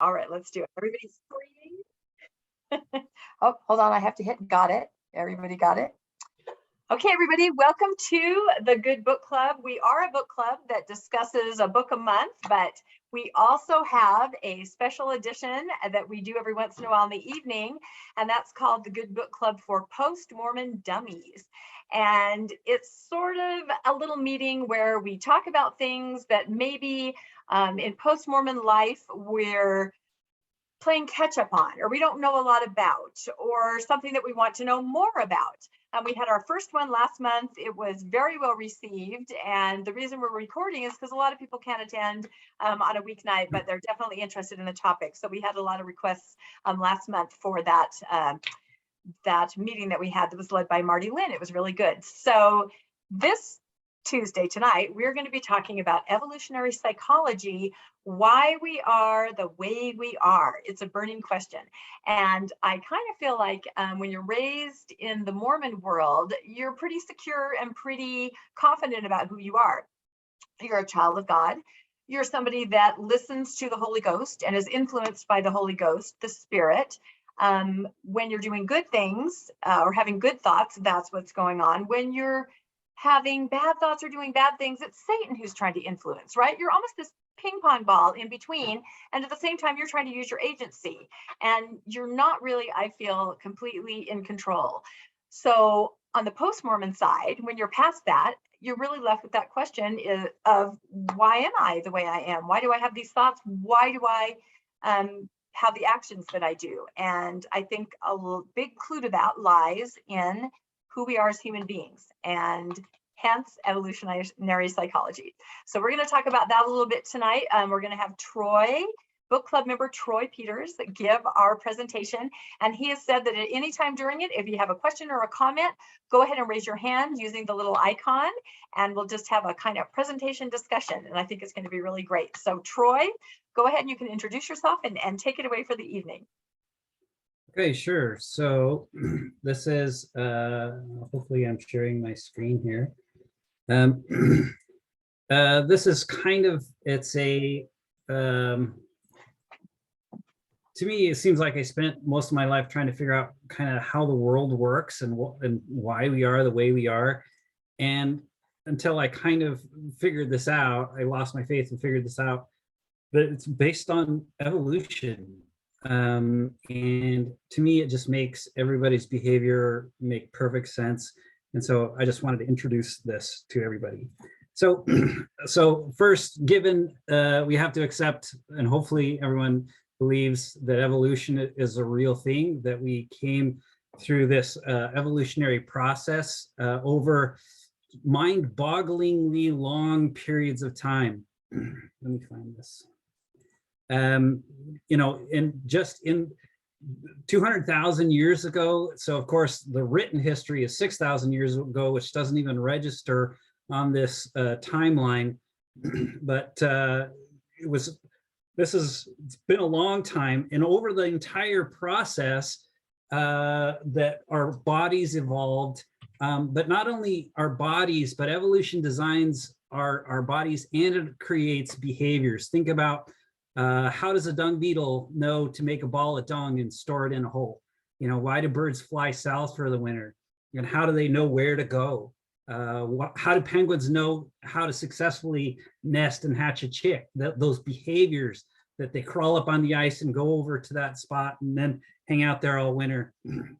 All right, let's do it. Everybody's screaming. Oh, hold on. I have to hit got it. Everybody got it? Okay, everybody, welcome to the Good Book Club. We are a book club that discusses a book a month, but we also have a special edition that we do every once in a while in the evening, and that's called the Good Book Club for Post-Mormon Dummies. And it's sort of a little meeting where we talk about things that maybe in post-Mormon life we're playing catch up on, or we don't know a lot about, or something that we want to know more about. We had our first one last month. It was very well received. And the reason we're recording is because a lot of people can't attend on a weeknight, but they're definitely interested in the topic. So we had a lot of requests last month for that meeting that we had that was led by Marty Lynn. It was really good. So this Tuesday tonight, we're going to be talking about evolutionary psychology, why we are the way we are. It's a burning question. And I kind of feel like when you're raised in the Mormon world, you're pretty secure and pretty confident about who you are. You're a child of God. You're somebody that listens to the Holy Ghost and is influenced by the Holy Ghost, the Spirit. When you're doing good things or having good thoughts, that's what's going on. When you're having bad thoughts or doing bad things, it's Satan who's trying to influence, right? You're almost this ping pong ball in between. And at the same time, you're trying to use your agency. And you're not really, I feel, completely in control. So on the post-Mormon side, when you're past that, you're really left with that question of why am I the way I am? Why do I have these thoughts? Why do I have the actions that I do? And I think a big clue to that lies in who we are as human beings, and hence evolutionary psychology. So we're going to talk about that a little bit tonight. We're going to have Troy, book club member Troy Peters, give our presentation. And he has said that at any time during it, if you have a question or a comment, go ahead and raise your hand using the little icon, and we'll just have a kind of presentation discussion. And I think it's going to be really great. So Troy, go ahead and you can introduce yourself and take it away for the evening. Okay, sure. So this is, hopefully I'm sharing my screen here. This is kind of, it's a, to me, it seems like I spent most of my life trying to figure out kind of how the world works and why we are the way we are. And until I kind of figured this out, I lost my faith and figured this out, but it's based on evolution. And to me, it just makes everybody's behavior make perfect sense. And so I just wanted to introduce this to everybody. So first, given we have to accept, and hopefully everyone believes that evolution is a real thing, that we came through this evolutionary process over mind-bogglingly long periods of time. Let me find this. You know, in 200,000 years ago. So of course, the written history is 6,000 years ago, which doesn't even register on this timeline. But it's been a long time, and over the entire process that our bodies evolved, but not only our bodies, but evolution designs our bodies, and it creates behaviors. Think about how does a dung beetle know to make a ball of dung and store it in a hole? You know, why do birds fly south for the winter? And how do they know where to go? How do penguins know how to successfully nest and hatch a chick? Those behaviors that they crawl up on the ice and go over to that spot and then hang out there all winter.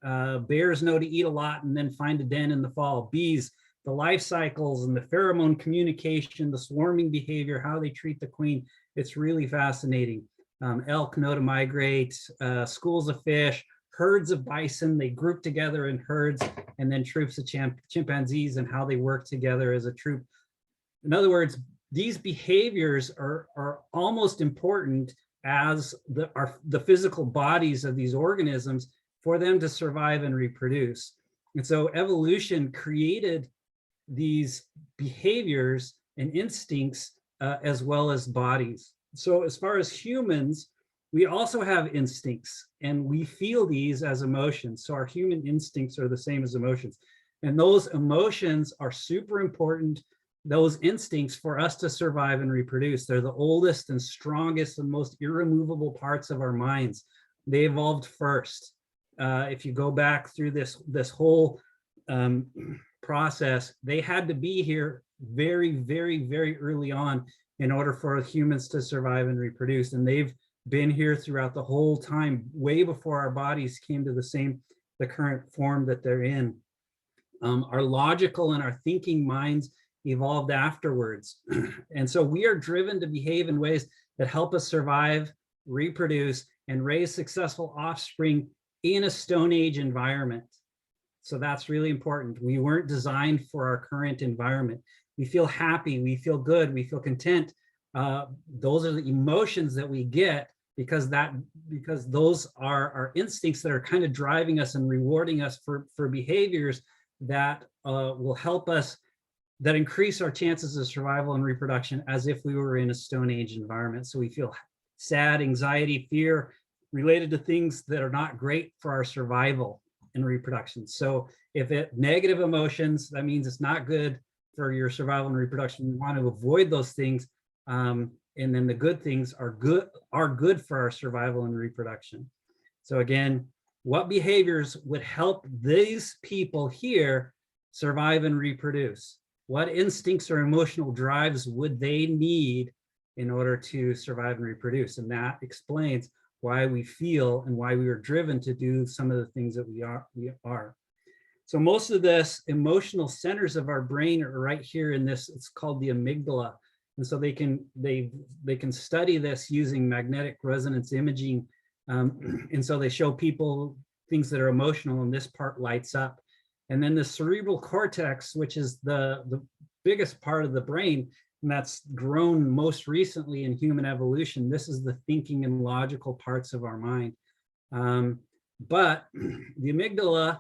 Bears know to eat a lot and then find a den in the fall. Bees, the life cycles and the pheromone communication, the swarming behavior, how they treat the queen. It's really fascinating. Elk know to migrate, schools of fish, herds of bison, they group together in herds, and then troops of chimpanzees and how they work together as a troop. In other words, these behaviors are almost important as the physical bodies of these organisms for them to survive and reproduce. And so evolution created these behaviors and instincts as well as bodies. So as far as humans, we also have instincts, and we feel these as emotions. So our human instincts are the same as emotions. And those emotions are super important those instincts for us to survive and reproduce. They're the oldest and strongest and most irremovable parts of our minds. They evolved first. If you go back through this whole process, they had to be here very, very, very early on in order for humans to survive and reproduce. And they've been here throughout the whole time, way before our bodies came to the current form that they're in. Our logical and our thinking minds evolved afterwards. And so we are driven to behave in ways that help us survive, reproduce, and raise successful offspring in a Stone Age environment. So that's really important. We weren't designed for our current environment. We feel happy, we feel good, we feel content. Those are the emotions that we get because those are our instincts that are kind of driving us and rewarding us for behaviors that will help us, that increase our chances of survival and reproduction as if we were in a Stone Age environment. So we feel sad, anxiety, fear related to things that are not great for our survival and reproduction. So if negative emotions, that means it's not good for your survival and reproduction. We want to avoid those things. And then the good things are good for our survival and reproduction. So again, what behaviors would help these people here survive and reproduce? What instincts or emotional drives would they need in order to survive and reproduce? And that explains why we feel and why we are driven to do some of the things that we are. So most of this emotional centers of our brain are right here in this, it's called the amygdala. And so they can study this using magnetic resonance imaging. And so they show people things that are emotional and this part lights up. And then the cerebral cortex, which is the biggest part of the brain, and that's grown most recently in human evolution. This is the thinking and logical parts of our mind. But the amygdala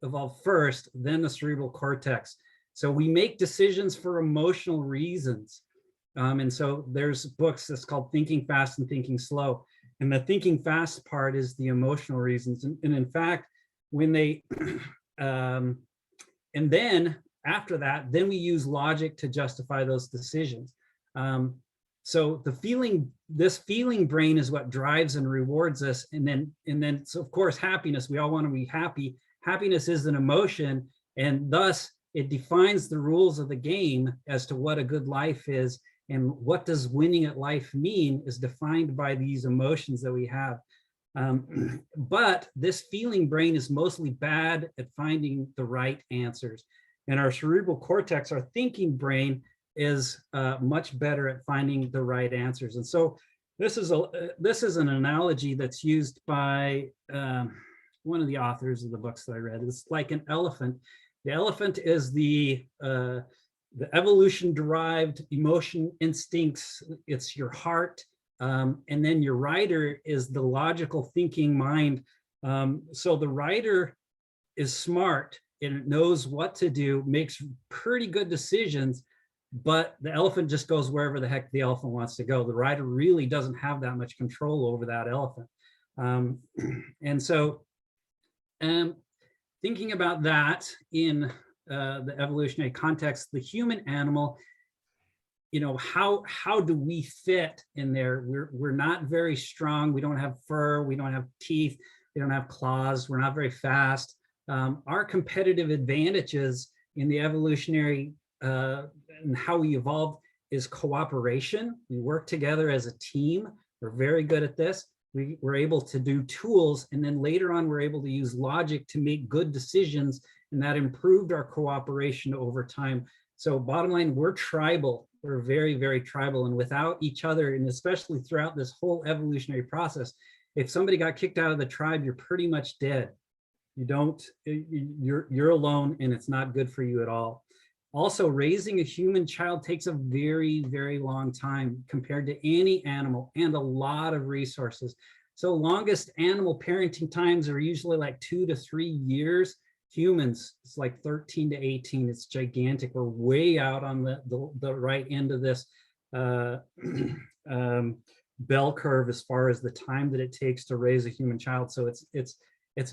evolved first, then the cerebral cortex. So we make decisions for emotional reasons. And so there's books that's called Thinking Fast and Thinking Slow. And the thinking fast part is the emotional reasons. And in fact, when they, and then after that, then we use logic to justify those decisions. So this feeling brain is what drives and rewards us. And then, so of course, happiness, we all want to be happy. Happiness is an emotion, and thus it defines the rules of the game as to what a good life is. And what does winning at life mean is defined by these emotions that we have. But this feeling brain is mostly bad at finding the right answers. And our cerebral cortex, our thinking brain, is much better at finding the right answers. And so this is an analogy that's used by one of the authors of the books that I read. It's like an elephant. The elephant is the evolution-derived emotion instincts. It's your heart. And then your rider is the logical thinking mind. So the rider is smart and it knows what to do, makes pretty good decisions, but the elephant just goes wherever the heck the elephant wants to go. The rider really doesn't have that much control over that elephant. And so thinking about that in the evolutionary context, the human animal, you know, how do we fit in there? We're not very strong. We don't have fur. We don't have teeth. We don't have claws. We're not very fast. Our competitive advantages in the evolutionary and how we evolved is cooperation. We work together as a team. We're very good at this. We're able to do tools, and then later on, we're able to use logic to make good decisions, and that improved our cooperation over time. So bottom line, we're tribal. We're very, very tribal, and without each other, and especially throughout this whole evolutionary process, if somebody got kicked out of the tribe, you're pretty much dead. You're alone, and it's not good for you at all. Also, raising a human child takes a very, very long time compared to any animal, and a lot of resources. So longest animal parenting times are usually like 2 to 3 years. Humans, it's like 13 to 18. It's gigantic. We're way out on the right end of this bell curve as far as the time that it takes to raise a human child. So it's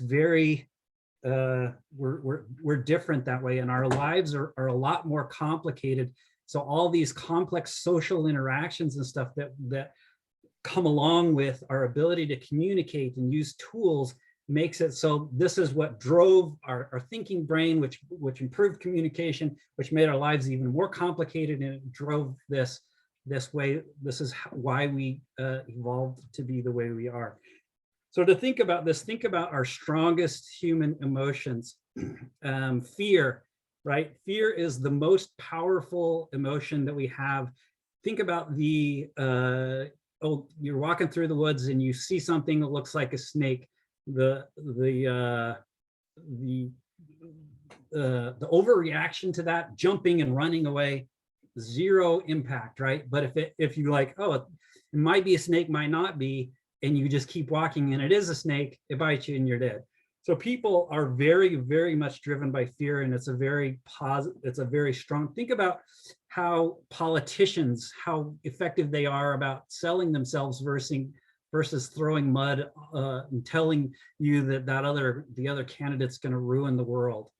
very we're different that way, and our lives are a lot more complicated. So all these complex social interactions and stuff that come along with our ability to communicate and use tools makes it so this is what drove our thinking brain, which improved communication, which made our lives even more complicated, and it drove this way. This is why we evolved to be the way we are. So to think about this, think about our strongest human emotions. Fear, right? Fear is the most powerful emotion that we have. Think about you're walking through the woods and you see something that looks like a snake. The overreaction to that, jumping and running away, zero impact, right? But if you like, oh, it might be a snake, might not be, and you just keep walking and it is a snake, it bites you and you're dead. So people are very, very much driven by fear, and it's a very strong. Think about how politicians, how effective they are about selling themselves versus throwing mud and telling you that the other candidate's going to ruin the world.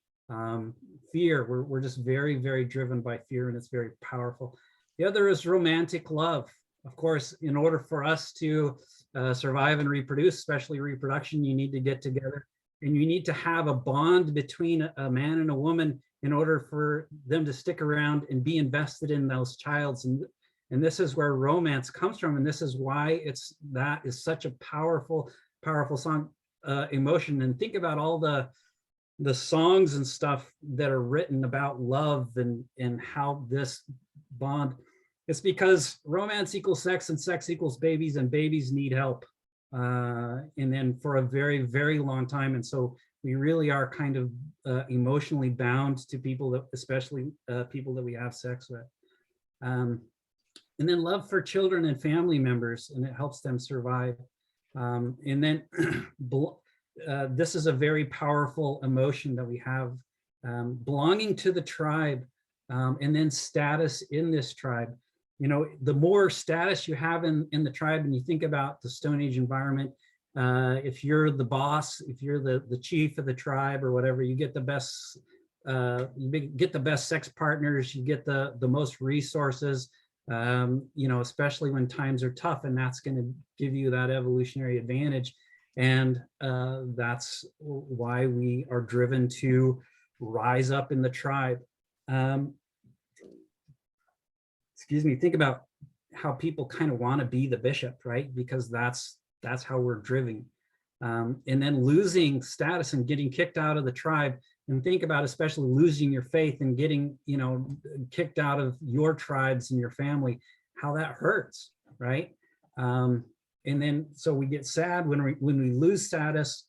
Fear, we're just very, very driven by fear, and it's very powerful. The other is romantic love. Of course, in order for us to survive and reproduce, especially reproduction, you need to get together, and you need to have a bond between a man and a woman in order for them to stick around and be invested in those childs. And this is where romance comes from, and this is why that is such a powerful song emotion. And think about all the songs and stuff that are written about love and how this bond. It's because romance equals sex, and sex equals babies, and babies need help. And then for a very, very long time. And so we really are kind of emotionally bound to people, that, especially people that we have sex with. And then love for children and family members, and it helps them survive. And then this is a very powerful emotion that we have, belonging to the tribe, and then status in this tribe. You know, the more status you have in the tribe, and you think about the Stone Age environment, if you're the boss, if you're the chief of the tribe or whatever, you get the best sex partners, you get the most resources, you know, especially when times are tough, and that's going to give you that evolutionary advantage. And that's why we are driven to rise up in the tribe. Excuse me, think about how people kind of want to be the bishop, right? Because that's how we're driven. And then losing status and getting kicked out of the tribe, and think about especially losing your faith and getting, you know, kicked out of your tribes and your family, how that hurts, right? And then so we get sad when we lose status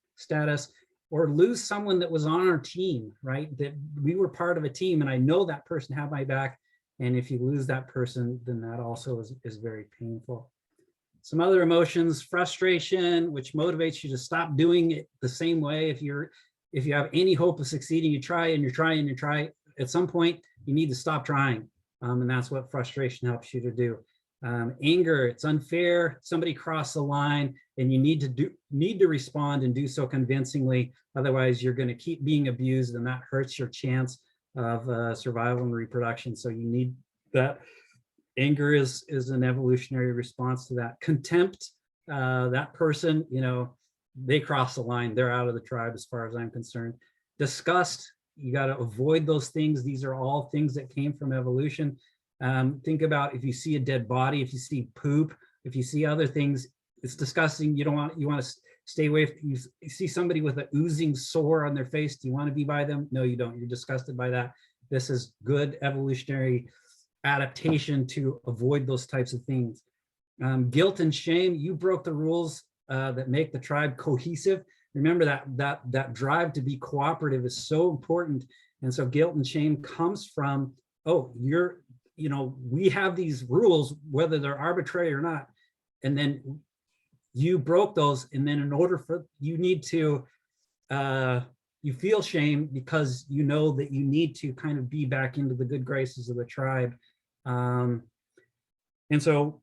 or lose someone that was on our team, right? That we were part of a team, and I know that person had my back. And if you lose that person, then that also is very painful. Some other emotions: frustration, which motivates you to stop doing it the same way. If you have any hope of succeeding, you try and you try and you try. At some point, you need to stop trying. And that's what frustration helps you to do. Anger, it's unfair. Somebody crossed the line, and you need to respond and do so convincingly. Otherwise, you're going to keep being abused, and that hurts your chance of survival and reproduction. So you need that. Anger is an evolutionary response to that. Contempt, that person, you know, they cross the line, they're out of the tribe as far as I'm concerned. Disgust, you got to avoid those things. These are all things that came from evolution. Think about if you see a dead body, if you see poop, if you see other things, it's disgusting. You want to stay away. You see somebody with an oozing sore on their face, do you want to be by them? No, you don't. You're disgusted by that. This is good evolutionary adaptation to avoid those types of things. Guilt and shame, you broke the rules that make the tribe cohesive. Remember that drive to be cooperative is so important. And so guilt and shame comes from, oh, we have these rules, whether they're arbitrary or not, and then you broke those, and then in order for you need to you feel shame because you know that you need to kind of be back into the good graces of the tribe. And so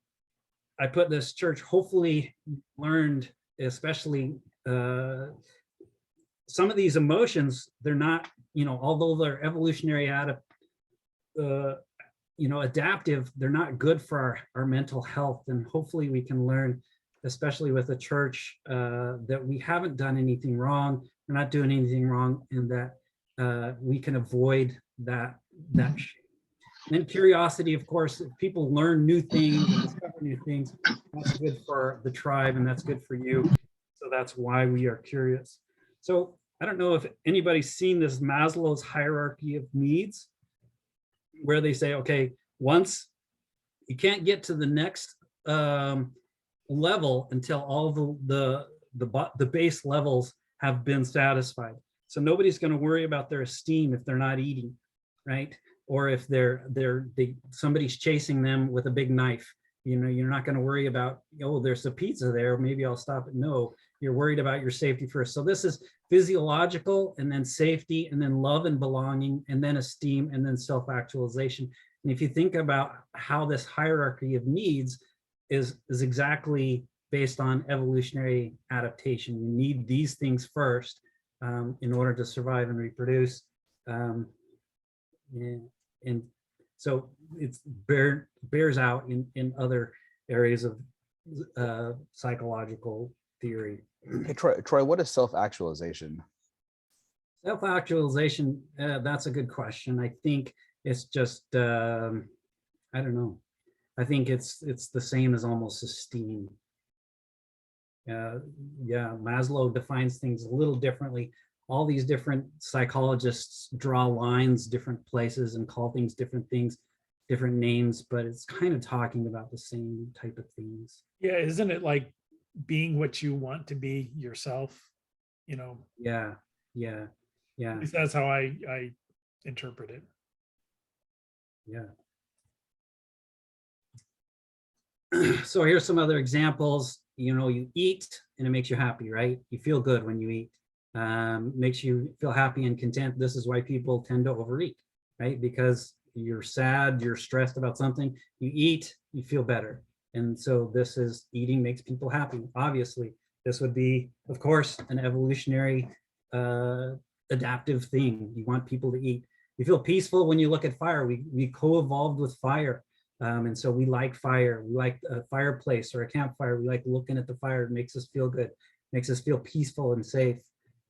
I put this: church hopefully learned, especially some of these emotions, they're not, although they're evolutionary adaptive, they're not good for our mental health. And hopefully we can learn, especially with the church, that we haven't done anything wrong, we're not doing anything wrong, and that we can avoid that shame. And then curiosity, of course, if people learn new things and discover new things, that's good for the tribe and that's good for you. So that's why we are curious. So I don't know if anybody's seen this Maslow's hierarchy of needs, where they say, okay, once you can't get to the next level until all the base levels have been satisfied. So nobody's going to worry about their esteem if they're not eating, right? Or if somebody's chasing them with a big knife. You're not going to worry about, oh, there's a pizza there, maybe I'll stop it. No, you're worried about your safety first. So this is physiological, and then safety, and then love and belonging, and then esteem, and then self-actualization. And if you think about how this hierarchy of needs is exactly based on evolutionary adaptation, you need these things first in order to survive and reproduce. And so it's bears out in other areas of psychological theory. Hey, Troy, what is self-actualization? Self-actualization, that's a good question. I think it's just, I don't know. I think it's the same as almost esteem. Yeah, Maslow defines things a little differently. All these different psychologists draw lines different places and call things, different names, but it's kind of talking about the same type of things. Yeah, isn't it like being what you want to be yourself? Yeah. At least that's how I interpret it. Yeah. So here's some other examples. You eat and it makes you happy, right? You feel good when you eat. Makes you feel happy and content. This is why people tend to overeat, right? Because you're sad, you're stressed about something, you eat, you feel better. And so eating makes people happy. Obviously, this would be, of course, an evolutionary adaptive thing. You want people to eat. You feel peaceful when you look at fire. We co-evolved with fire. And so we like fire. We like a fireplace or a campfire. We like looking at the fire. It makes us feel good, makes us feel peaceful and safe.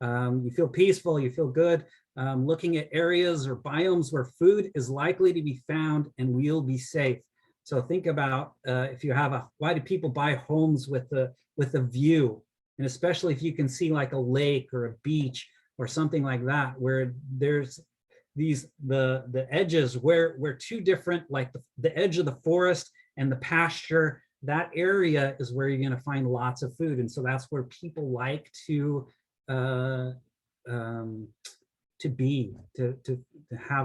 You feel peaceful, you feel good. Looking at areas or biomes where food is likely to be found and we'll be safe. So think about if you have why do people buy homes with a view? And especially if you can see like a lake or a beach or something like that, where there's the edges where two different, like the edge of the forest and the pasture, that area is where you're going to find lots of food. And so that's where people like to have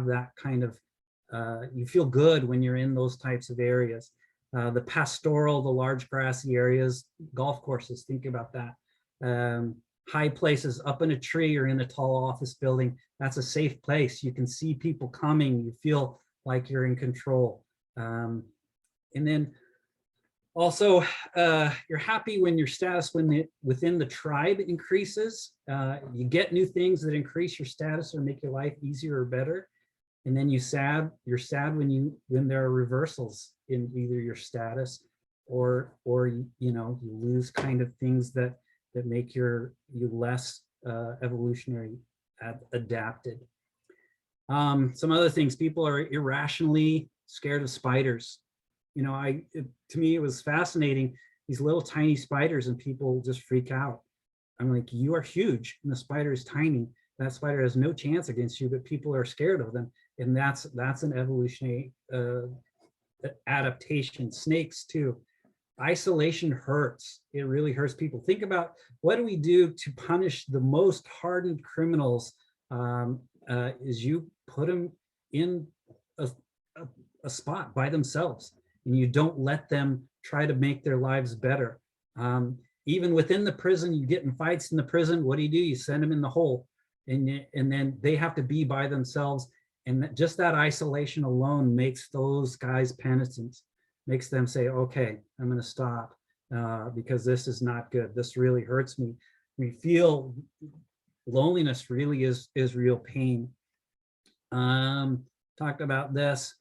that kind of, you feel good when you're in those types of areas. The pastoral, the large grassy areas, golf courses, think about that. High places up in a tree or in a tall office building, that's a safe place. You can see people coming, you feel like you're in control. And then also, you're happy when your status within the tribe increases. You get new things that increase your status or make your life easier or better. And then you're sad when there are reversals in either your status or you lose kind of things that make you less evolutionary adapted. Some other things, people are irrationally scared of spiders. To me, it was fascinating, these little tiny spiders, and people just freak out. I'm like, you are huge and the spider is tiny. That spider has no chance against you, but people are scared of them. And that's an evolutionary adaptation. Snakes too. Isolation hurts. It really hurts people. Think about, what do we do to punish the most hardened criminals? Is you put them in a spot by themselves, and you don't let them try to make their lives better. Even within the prison, you get in fights in the prison. What do? You send them in the hole, and then they have to be by themselves. And just that isolation alone makes those guys penitent, makes them say, okay, I'm going to stop because this is not good. This really hurts me. We feel loneliness really is real pain. Talked about this.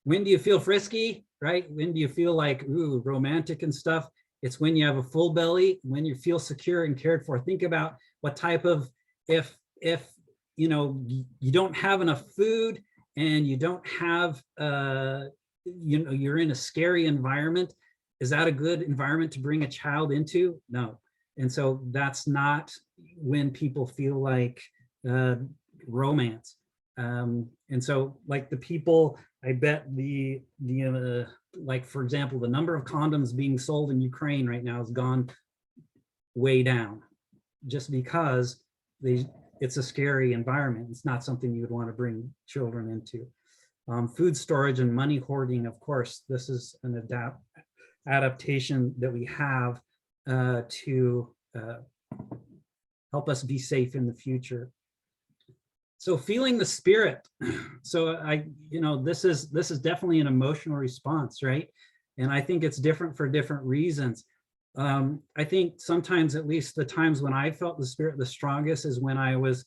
when do you feel frisky, right? When do you feel like, ooh, romantic and stuff? It's when you have a full belly, when you feel secure and cared for. Think about what type of, if you know, you don't have enough food and you don't have, you know, you're in a scary environment. Is that a good environment to bring a child into? No. And so that's not when people feel like romance. And so like the people, I bet like, for example, the number of condoms being sold in Ukraine right now has gone way down just because it's a scary environment. It's not something you would want to bring children into. Food storage and money hoarding, of course, this is an adaptation that we have to help us be safe in the future. So feeling the spirit. So you know, this is definitely an emotional response, right? And I think it's different for different reasons. I think sometimes, at least the times when I felt the spirit the strongest, is when I was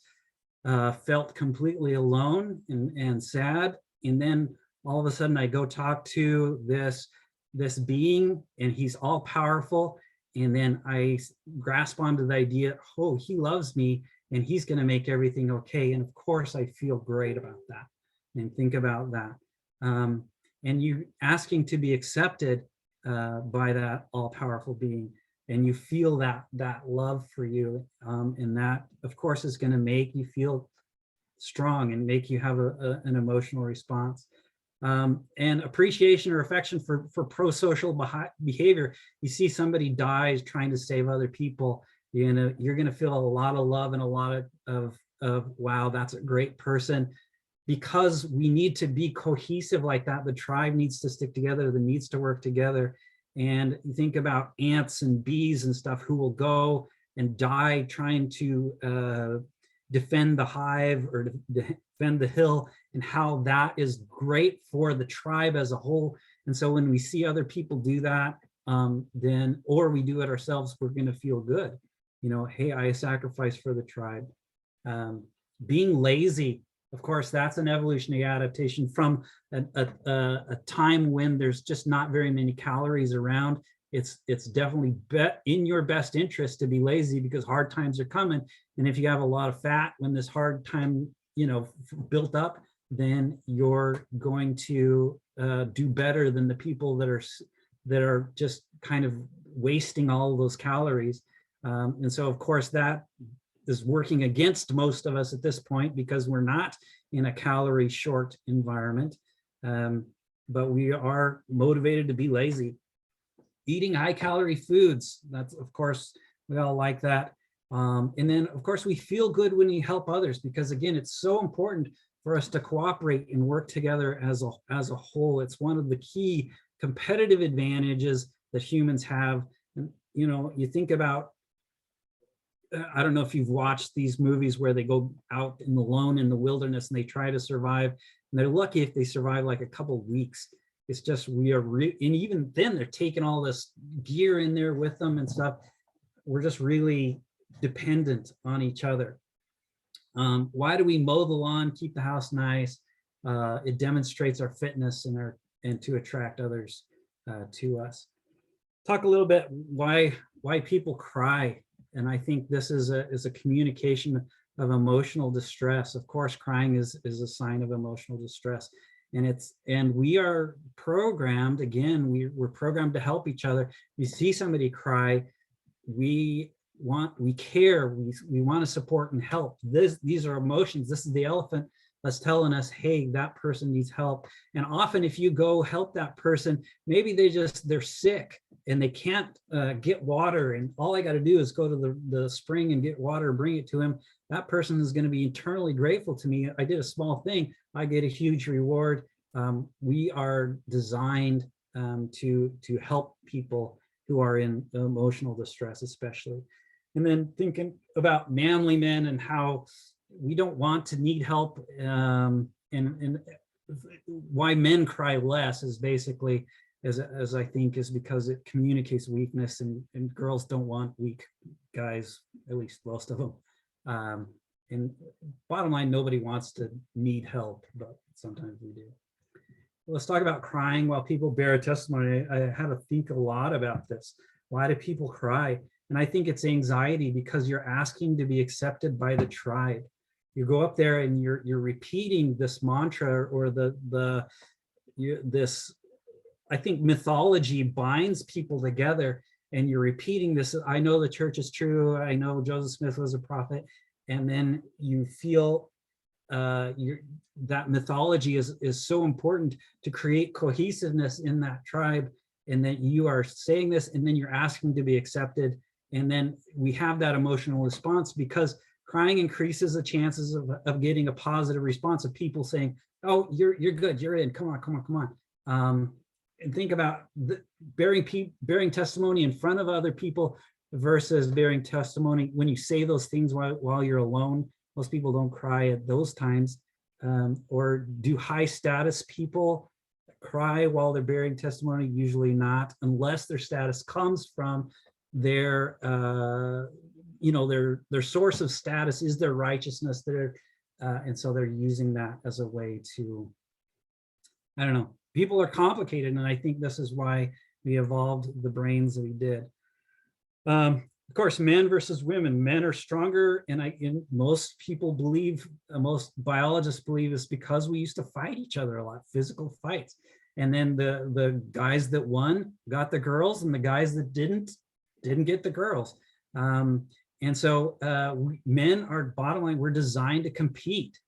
felt completely alone and sad. And then all of a sudden I go talk to this being, and he's all powerful. And then I grasp onto the idea, oh, he loves me and he's going to make everything okay. And of course I feel great about that and think about that. And you asking to be accepted by that all-powerful being, and you feel that love for you, and that of course is going to make you feel strong and make you have an emotional response. And appreciation or affection for pro-social behavior. You see somebody dies trying to save other people, you're gonna feel a lot of love and a lot of wow, that's a great person. Because we need to be cohesive like that. The tribe needs to stick together, the needs to work together. And you think about ants and bees and stuff who will go and die trying to defend the hive or defend the hill, and how that is great for the tribe as a whole. And so when we see other people do that, then, or we do it ourselves, we're going to feel good. You know, hey, I sacrificed for the tribe. Being lazy, of course, that's an evolutionary adaptation from a time when there's just not very many calories around. It's definitely in your best interest to be lazy, because hard times are coming. And if you have a lot of fat when this hard time, you know, built up, then you're going to do better than the people that are just kind of wasting all of those calories. And so, of course, that is working against most of us at this point, because we're not in a calorie short environment, but we are motivated to be lazy. Eating high calorie foods, that's, of course, we all like that. And then, of course, we feel good when we help others, because again, it's so important for us to cooperate and work together as a whole. It's one of the key competitive advantages that humans have. And, you know, you think about, I don't know if you've watched these movies where they go out alone in the wilderness and they try to survive, and they're lucky if they survive like a couple of weeks. It's just, and even then they're taking all this gear in there with them and stuff. We're just really dependent on each other. Why do we mow the lawn, keep the house nice? It demonstrates our fitness and to attract others to us. Talk a little bit why people cry. And I think this is a communication of emotional distress. Of course, crying is a sign of emotional distress. And we are programmed, again, we're programmed to help each other. We see somebody cry, we care, we want to support and help. These are emotions. This is the elephant that's telling us, hey, that person needs help. And often if you go help that person, maybe they're sick and they can't get water, and all I got to do is go to the spring and get water, bring it to him. That person is going to be internally grateful to me. I did a small thing, I get a huge reward. We are designed to help people who are in emotional distress, especially. And then thinking about manly men and how we don't want to need help, and why men cry less is basically, as I think, is because it communicates weakness, and girls don't want weak guys, at least most of them. And bottom line, nobody wants to need help, but sometimes we do. let's talk about crying while people bear a testimony. I had to think a lot about this. Why do people cry? And I think it's anxiety because you're asking to be accepted by the tribe. You go up there and you're repeating this mantra or this, I think mythology binds people together, and you're repeating this. I know the church is true. I know Joseph Smith was a prophet. And then you feel that mythology is so important to create cohesiveness in that tribe, and that you are saying this, and then you're asking to be accepted. And then we have that emotional response because crying increases the chances of getting a positive response of people saying, oh, you're good, you're in, come on. And think about bearing testimony in front of other people versus bearing testimony when you say those things while you're alone. Most people don't cry at those times. Or do high status people cry while they're bearing testimony? Usually not, unless their status comes from their their source of status is their righteousness, and so they're using that as a way to, I don't know. People are complicated, and I think this is why we evolved the brains that we did. Of course, men versus women. Men are stronger, and most people believe, most biologists believe, is because we used to fight each other a lot, physical fights. And then the guys that won got the girls, and the guys that didn't get the girls. And so men are, bottom line, we're designed to compete,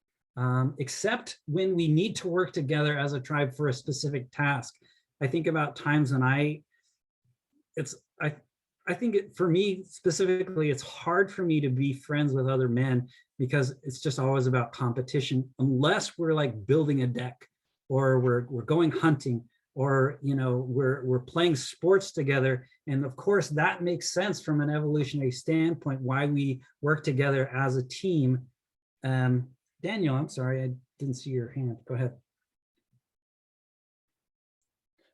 except when we need to work together as a tribe for a specific task. I think about times when I think for me specifically, it's hard for me to be friends with other men because it's just always about competition, unless we're like building a deck, or we're going hunting, or we're playing sports together. And of course that makes sense from an evolutionary standpoint, why we work together as a team. Daniel, I'm sorry, I didn't see your hand. Go ahead.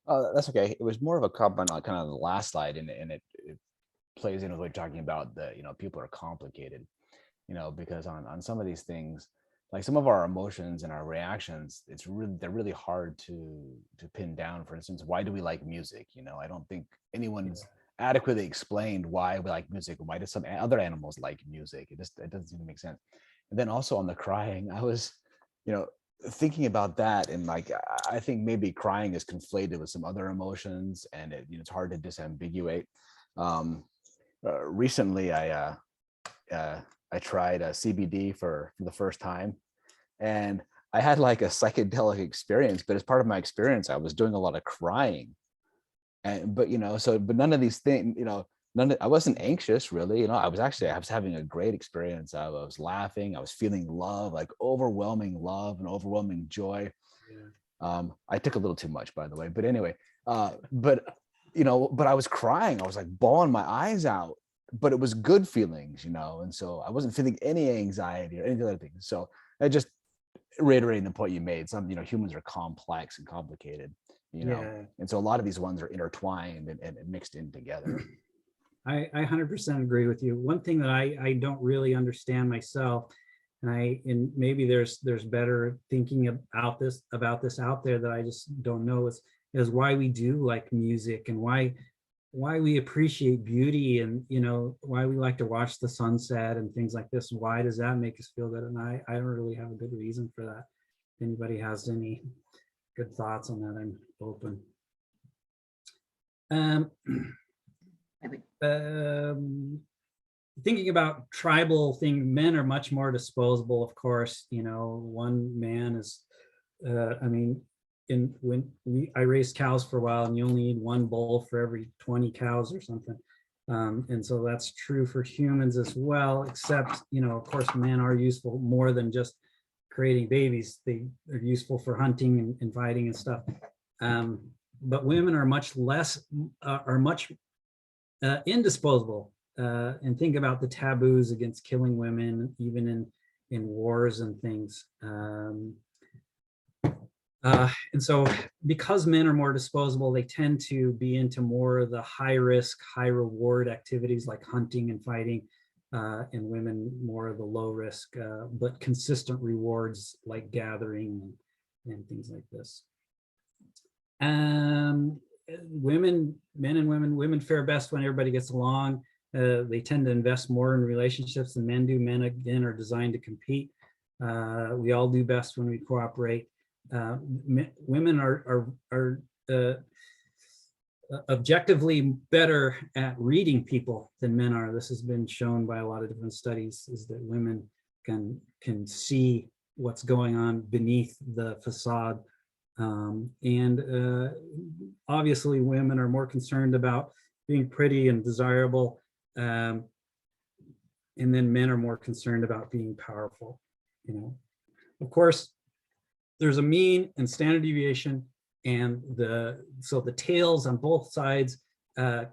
That's okay. It was more of a comment on kind of the last slide, and it plays into what you're talking about, that people are complicated, because on some of these things, like some of our emotions and our reactions, they're really hard to pin down. For instance, why do we like music? I don't think anyone's adequately explained why we like music. Why do some other animals like music? It doesn't seem to make sense. And then also on the crying, I was thinking about that, and like I think maybe crying is conflated with some other emotions, and it's hard to disambiguate. Recently I tried a CBD for the first time, and I had like a psychedelic experience, but as part of my experience I was doing a lot of crying. But none of these things, I wasn't anxious really. I was having a great experience. I was laughing, I was feeling love, like overwhelming love and overwhelming joy. I took a little too much, by the way, but anyway, but I was crying, I was like bawling my eyes out, but it was good feelings, and so I wasn't feeling any anxiety or any other things. So I just reiterating the point you made, humans are complex and complicated, and so a lot of these ones are intertwined and mixed in together. I 100% agree with you. One thing that I don't really understand myself, and maybe there's better thinking about this out there that I just don't know, is why we do like music, and why we appreciate beauty, and why we like to watch the sunset and things like this. Why does that make us feel good? And I don't really have a good reason for that. If anybody has any good thoughts on that, I'm open. Thinking about tribal thing, men are much more disposable, of course. One man is, I raised cows for a while, and you only need one bull for every 20 cows or something. And so that's true for humans as well, except, of course, men are useful more than just creating babies. They are useful for hunting and fighting and stuff. But women are much indisposable. And think about the taboos against killing women, even in wars and things. And so because men are more disposable, they tend to be into more of the high risk, high reward activities like hunting and fighting, and women more of the low risk, but consistent rewards like gathering and things like this. Women, men and women fare best when everybody gets along. They tend to invest more in relationships than men do. Men, again, are designed to compete. We all do best when we cooperate. Women are objectively better at reading people than men are. This has been shown by a lot of different studies, is that women can see what's going on beneath the facade. Obviously women are more concerned about being pretty and desirable. And then men are more concerned about being powerful. You know, of course, there's a mean and standard deviation, and so the tails on both sides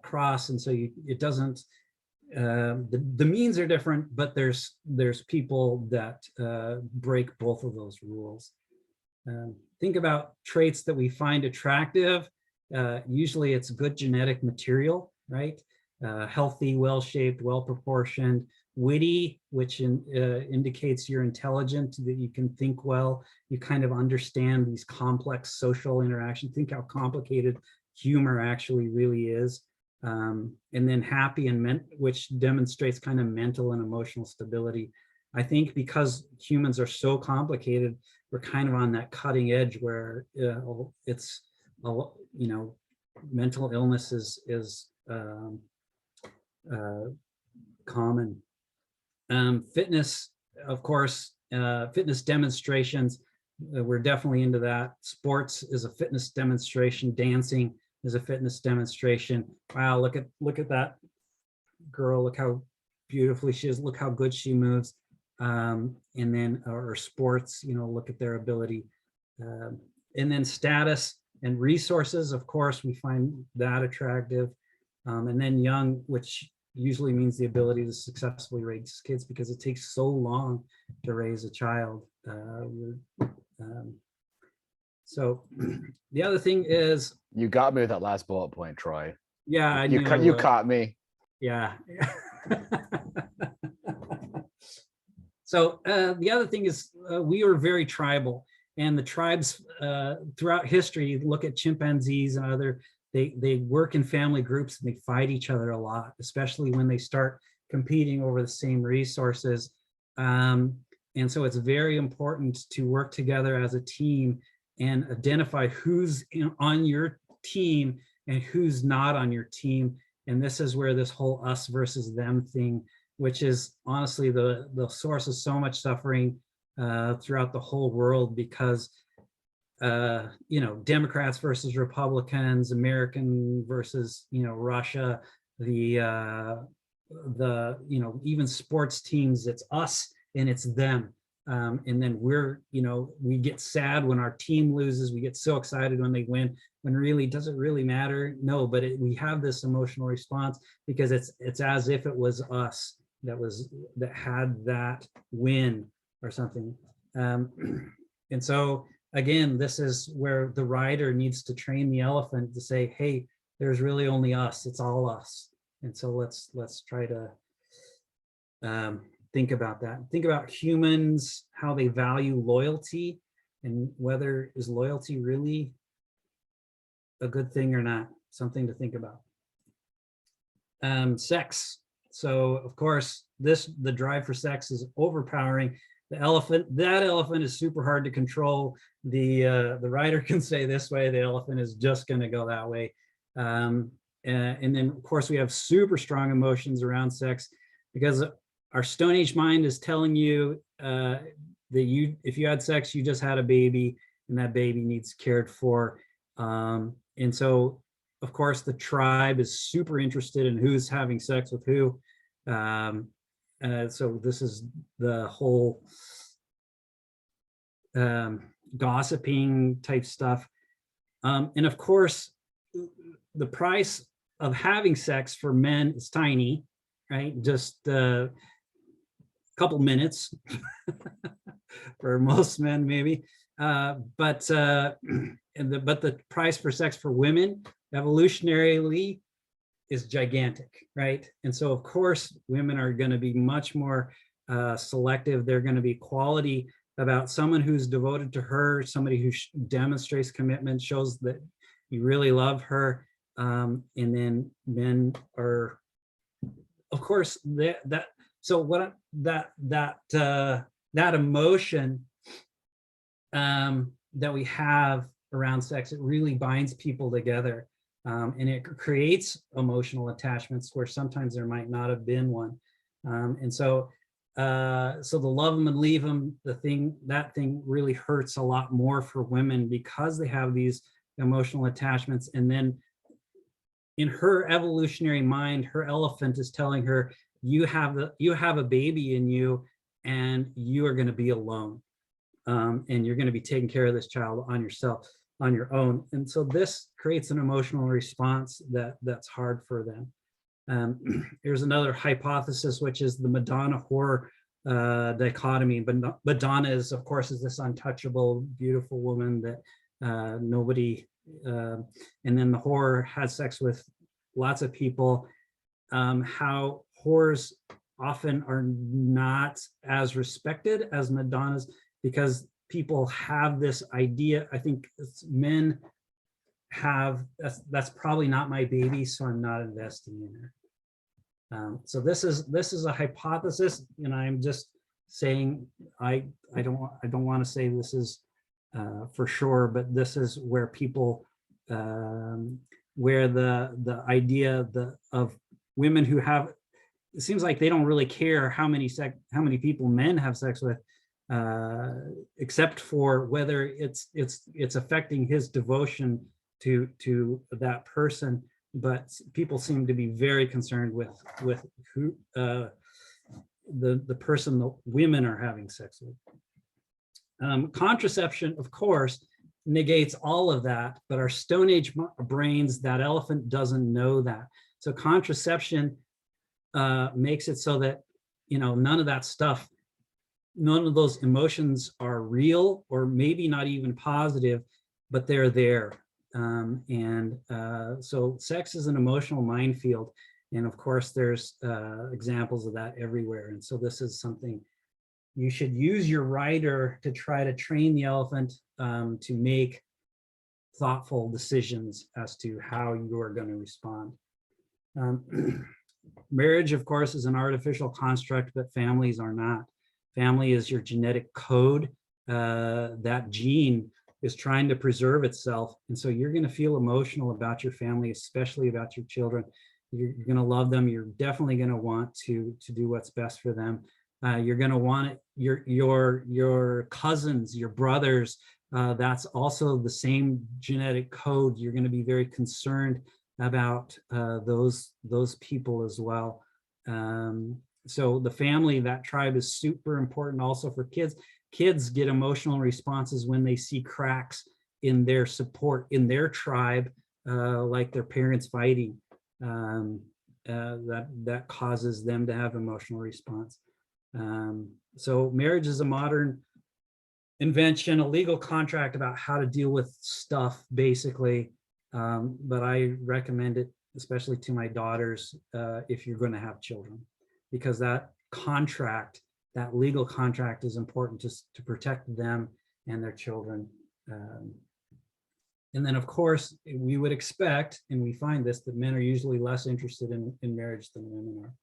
cross, and so it doesn't. The means are different, but there's people that break both of those rules. Think about traits that we find attractive. Usually it's good genetic material, right? Healthy, well-shaped, well-proportioned, witty, which indicates you're intelligent, that you can think well, you kind of understand these complex social interactions. Think how complicated humor actually really is. And then happy, which demonstrates kind of mental and emotional stability. I think because humans are so complicated, we're kind of on that cutting edge where it's, you know, mental illness is common. Fitness, of course, fitness demonstrations, we're definitely into that. Sports is a fitness demonstration. Dancing is a fitness demonstration. Wow, look at that girl, look how beautifully she is, look how good she moves. And then, or sports, you know, look at their ability. And then status and resources, of course, we find that attractive. And then young, which usually means the ability to successfully raise kids, because it takes so long to raise a child. So the other thing is, you got me with that last bullet point, Troy. Yeah, I you caught me. Yeah. So the other thing is, we are very tribal, and the tribes throughout history, look at chimpanzees and other, they work in family groups and they fight each other a lot, especially when they start competing over the same resources. And so it's very important to work together as a team and identify who's on your team and who's not on your team. And this is where this whole us versus them thing, which is honestly the source of so much suffering throughout the whole world, because you know, Democrats versus Republicans, American versus, you know, Russia, the you know, even sports teams, it's us and it's them. And then we're, you know, we get sad when our team loses, we get so excited when they win, when really, does it really matter? No, but we have this emotional response because it's as if it was us that had that win or something. And so again, this is where the rider needs to train the elephant to say, hey, there's really only us, it's all us. And so let's try to think about that. Think about humans, how they value loyalty, and whether is loyalty really a good thing or not, something to think about. Sex. So of course, the drive for sex is overpowering. That elephant is super hard to control. The rider can say this way, the elephant is just going to go that way. And then of course we have super strong emotions around sex, because our Stone Age mind is telling you that if you had sex, you just had a baby, and that baby needs cared for. And so, of course, the tribe is super interested in who's having sex with who. So this is the whole gossiping type stuff. And of course, the price of having sex for men is tiny, right? Just a couple minutes for most men, maybe. But the price for sex for women, evolutionarily, is gigantic, right? And so, of course, women are going to be much more selective. They're going to be quality about someone who's devoted to her, somebody who demonstrates commitment, shows that you really love her. And then men are, of course, that emotion that we have around sex, it really binds people together, and it creates emotional attachments where sometimes there might not have been one. And so the love them and leave them, that thing really hurts a lot more for women because they have these emotional attachments. And then in her evolutionary mind, her elephant is telling her, you have a baby in you, and you are going to be alone, and you're going to be taking care of this child on yourself, on your own. And so this creates an emotional response that's hard for them. Here's another hypothesis, which is the Madonna whore dichotomy. But Madonna is, of course, is this untouchable, beautiful woman that nobody, and then the whore has sex with lots of people. How whores often are not as respected as Madonnas, because people have this idea, I think men have, that's probably not my baby, so I'm not investing in her. So this is a hypothesis, and I'm just saying I don't want to say this is for sure, but this is where people where the idea of women who have, it seems like they don't really care how many people men have sex with, except for whether it's affecting his devotion to that person. But people seem to be very concerned with who the person the women are having sex with. Contraception, of course, negates all of that, but our Stone Age brains, that elephant doesn't know that. So contraception makes it so that, none of that stuff, none of those emotions are real, or maybe not even positive, but they're there. So sex is an emotional minefield. And of course, there's examples of that everywhere. And so this is something you should use your rider to try to train the elephant to make thoughtful decisions as to how you are going to respond. Marriage, of course, is an artificial construct, but families are not. Family is your genetic code. That gene is trying to preserve itself. And so you're going to feel emotional about your family, especially about your children. You're going to love them. You're definitely going to want to do what's best for them. You're going to want your cousins, your brothers. That's also the same genetic code. You're going to be very concerned about those people as well. So the family, that tribe, is super important also for kids. Kids get emotional responses when they see cracks in their support, in their tribe, like their parents fighting. That causes them to have emotional response. So marriage is a modern invention, a legal contract about how to deal with stuff, basically. But I recommend it, especially to my daughters, if you're going to have children, because that contract, that legal contract, is important to protect them and their children. And then, of course, we would expect, and we find this, that men are usually less interested in marriage than women are.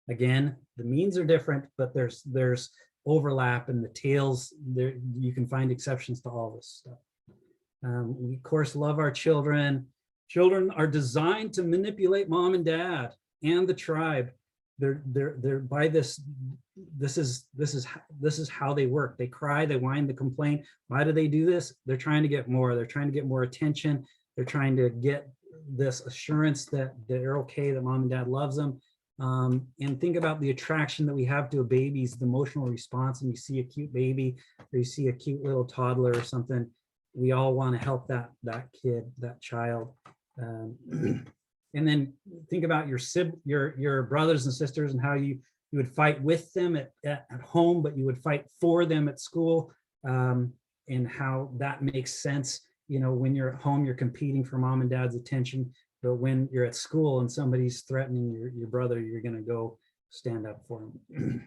Again, the means are different, but there's overlap, and the tails, there you can find exceptions to all this stuff. We, of course, love our children. Children are designed to manipulate mom and dad and the tribe. They're by this is how they work. They cry, they whine, they complain. Why do they do this? They're trying to get more. They're trying to get more attention. They're trying to get this assurance that they're okay, that mom and dad loves them. And think about the attraction that we have to a baby's, the emotional response, and you see a cute baby, or you see a cute little toddler or something. We all want to help that kid, that child. And then think about your brothers and sisters, and how you would fight with them at home, but you would fight for them at school, and how that makes sense. When you're at home, you're competing for mom and dad's attention, but when you're at school and somebody's threatening your brother, you're going to go stand up for him.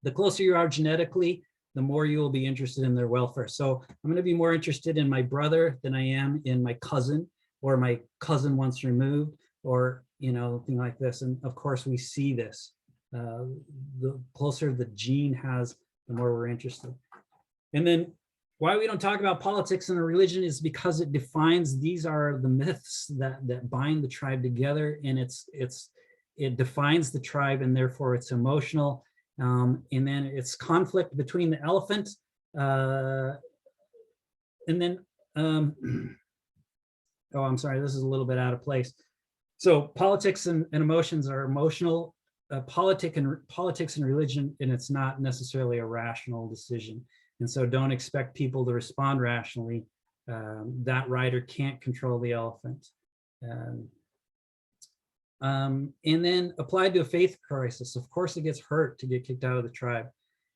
The closer you are genetically, the more you will be interested in their welfare. So I'm going to be more interested in my brother than I am in my cousin. or my cousin once removed, or, you know, thing like this. And of course we see this, the closer the gene has, the more we're interested. And then why we don't talk about politics and religion is because it defines, these are the myths that bind the tribe together, and it defines the tribe, and therefore it's emotional. And then it's conflict between the elephant, and then, oh, I'm sorry, this is a little bit out of place. So politics and emotions are emotional, politics and religion, and it's not necessarily a rational decision. And so don't expect people to respond rationally. That rider can't control the elephant. And then applied to a faith crisis, of course it gets hurt to get kicked out of the tribe.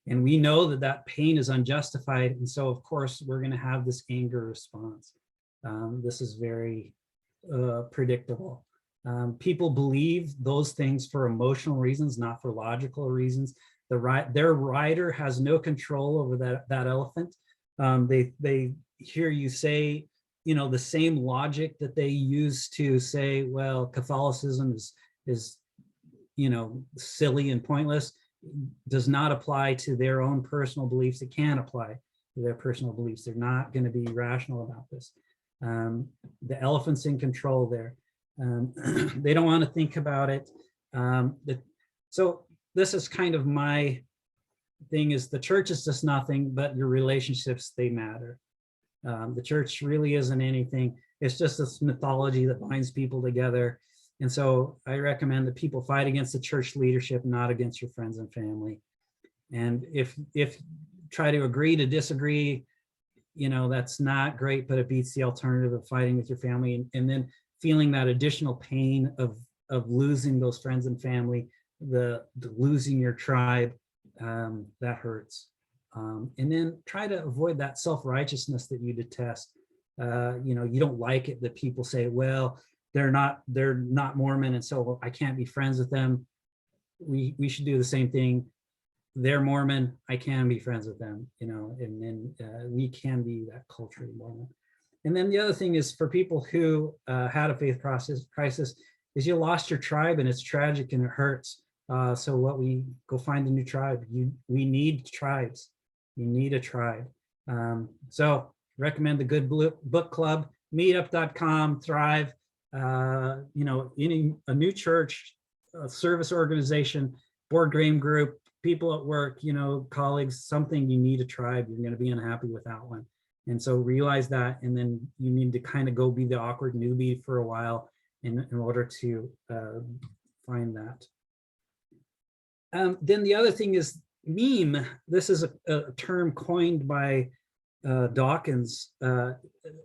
And we know that that pain is unjustified. And so of course we're gonna have this anger response. This is very predictable. People believe those things for emotional reasons, not for logical reasons. Their rider has no control over that elephant. They hear you say, you know, the same logic that they use to say, well, Catholicism is, you know, silly and pointless, does not apply to their own personal beliefs. It can apply to their personal beliefs. They're not going to be rational about this. The elephant's in control there. They don't want to think about it. So this is kind of my thing, is the church is just nothing, but your relationships, they matter. The church really isn't anything. It's just this mythology that binds people together. And so I recommend that people fight against the church leadership, not against your friends and family. And if try to agree to disagree, you know, that's not great, but it beats the alternative of fighting with your family and then feeling that additional pain of losing those friends and family, the losing your tribe, that hurts. And then try to avoid that self-righteousness that you detest. You know, you don't like it that people say, well, they're not Mormon, and so I can't be friends with them. We should do the same thing. They're Mormon, I can be friends with them, you know, and then we can be that culturally Mormon. And then the other thing is, for people who had a faith crisis, is you lost your tribe, and it's tragic and it hurts. So what we go find a new tribe. We need tribes. You need a tribe. So recommend the Good Book Club, meetup.com, Thrive, you know, a new church, a service organization, board game group, people at work, you know, colleagues, something. You need a tribe. You're going to be unhappy without one. And so realize that, and then you need to kind of go be the awkward newbie for a while in order to find that. Then the other thing is meme. This is a term coined by Dawkins.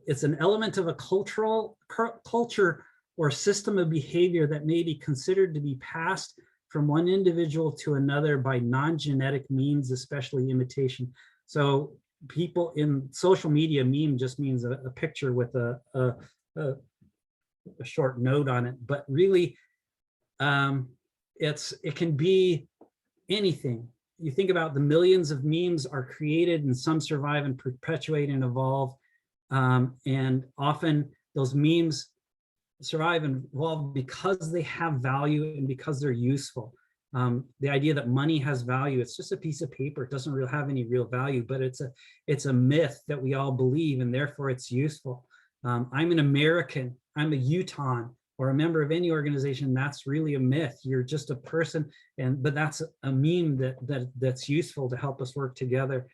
It's an element of a culture or system of behavior that may be considered to be passed from one individual to another by non-genetic means, especially imitation. So people in social media, meme just means a picture with a short note on it, but really it can be anything. You think about the millions of memes are created, and some survive and perpetuate and evolve. And often those memes survive and evolve because they have value and because they're useful. The idea that money has value, it's just a piece of paper. It doesn't really have any real value, but it's a myth that we all believe, and therefore it's useful. I'm an American, I'm a Utah, or a member of any organization. That's really a myth. You're just a person, but that's a meme that's useful to help us work together.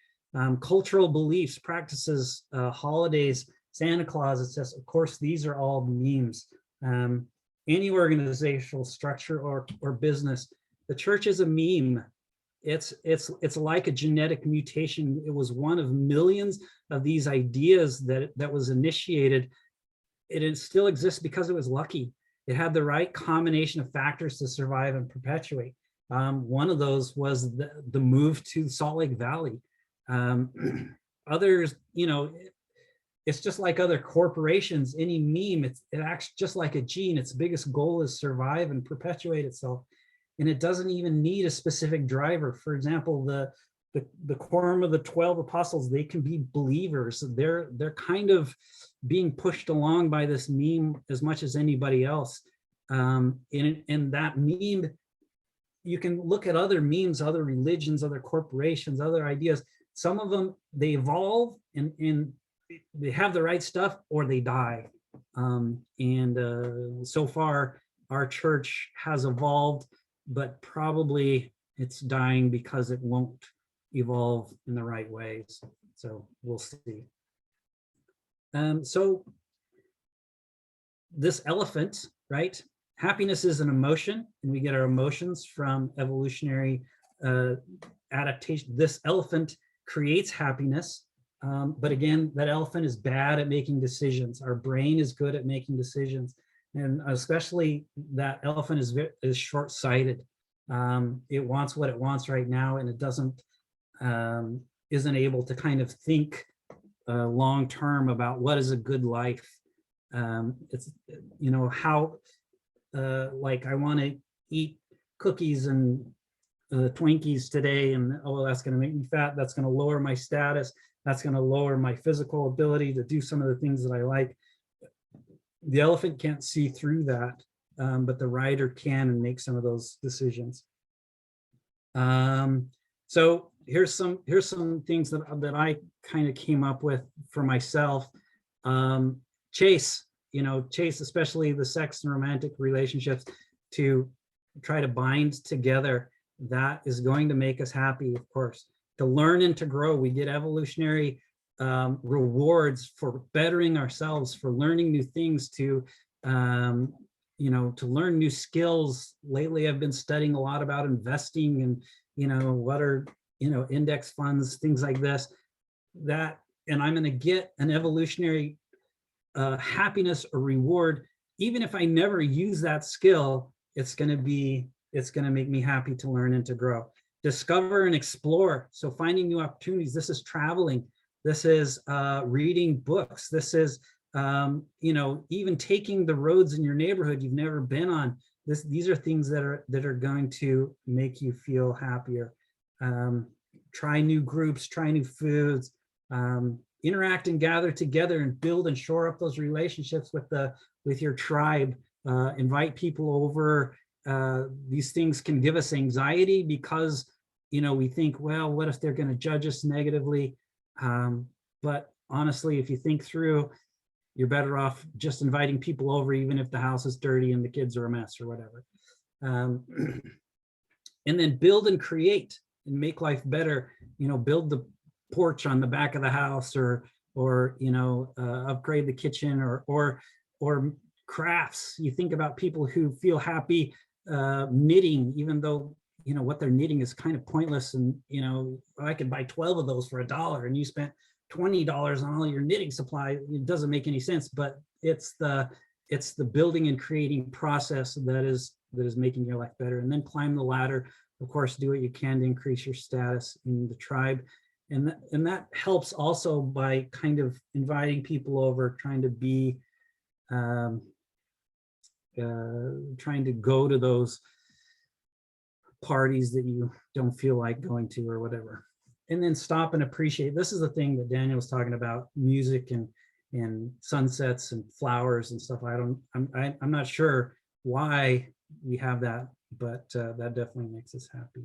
Cultural beliefs, practices, holidays, Santa Claus, it's just, of course, these are all memes. Any organizational structure or business, the church is a meme. It's like a genetic mutation. It was one of millions of these ideas that was initiated. It still exists because it was lucky. It had the right combination of factors to survive and perpetuate. One of those was the move to Salt Lake Valley. Others, you know, it's just like other corporations. Any meme, it acts just like a gene. Its biggest goal is survive and perpetuate itself. And it doesn't even need a specific driver. For example, the quorum of the 12 apostles, they can be believers. They're kind of being pushed along by this meme as much as anybody else. In that meme, you can look at other memes, other religions, other corporations, other ideas. Some of them, they evolve and they have the right stuff, or they die. So far, our church has evolved, but probably it's dying because it won't evolve in the right ways. So we'll see. So this elephant, right? Happiness is an emotion, and we get our emotions from evolutionary adaptation. This elephant creates happiness, but again, that elephant is bad at making decisions. Our brain is good at making decisions, and especially that elephant is short-sighted. It wants what it wants right now, and it isn't able to kind of think long-term about what is a good life. It's, you know, how, like I want to eat cookies and Twinkies today, and oh, that's going to make me fat. That's going to lower my status. That's going to lower my physical ability to do some of the things that I like. The elephant can't see through that, but the rider can and make some of those decisions. So here's some things that I kind of came up with for myself. Chase, especially the sex and romantic relationships, to try to bind together. That is going to make us happy, of course. To learn and to grow, we get evolutionary rewards for bettering ourselves, for learning new things, to learn new skills. Lately, I've been studying a lot about investing and, what are, index funds, things like this. And I'm going to get an evolutionary happiness or reward, even if I never use that skill. It's going to make me happy to learn and to grow. Discover and explore. So finding new opportunities. This is traveling. This is reading books. This is, even taking the roads in your neighborhood you've never been on. These are things that are going to make you feel happier. Try new groups, try new foods, interact and gather together and build and shore up those relationships with your tribe. Invite people over. These things can give us anxiety because, we think, well, what if they're going to judge us negatively? But honestly, if you think through, you're better off just inviting people over, even if the house is dirty and the kids are a mess or whatever. And then build and create and make life better. Build the porch on the back of the house, or upgrade the kitchen, or crafts. You think about people who feel happy knitting, even though what they're knitting is kind of pointless, and I could buy 12 of those for $1 and you spent $20 on all your knitting supply. It doesn't make any sense, but it's the building and creating process that is making your life better. And then climb the ladder. Of course, do what you can to increase your status in the tribe. And that helps also by kind of inviting people over, trying to be, trying to go to those parties that you don't feel like going to or whatever. And then stop and appreciate. This is the thing that Daniel was talking about: music and sunsets and flowers and stuff. I'm not sure why we have that, but that definitely makes us happy.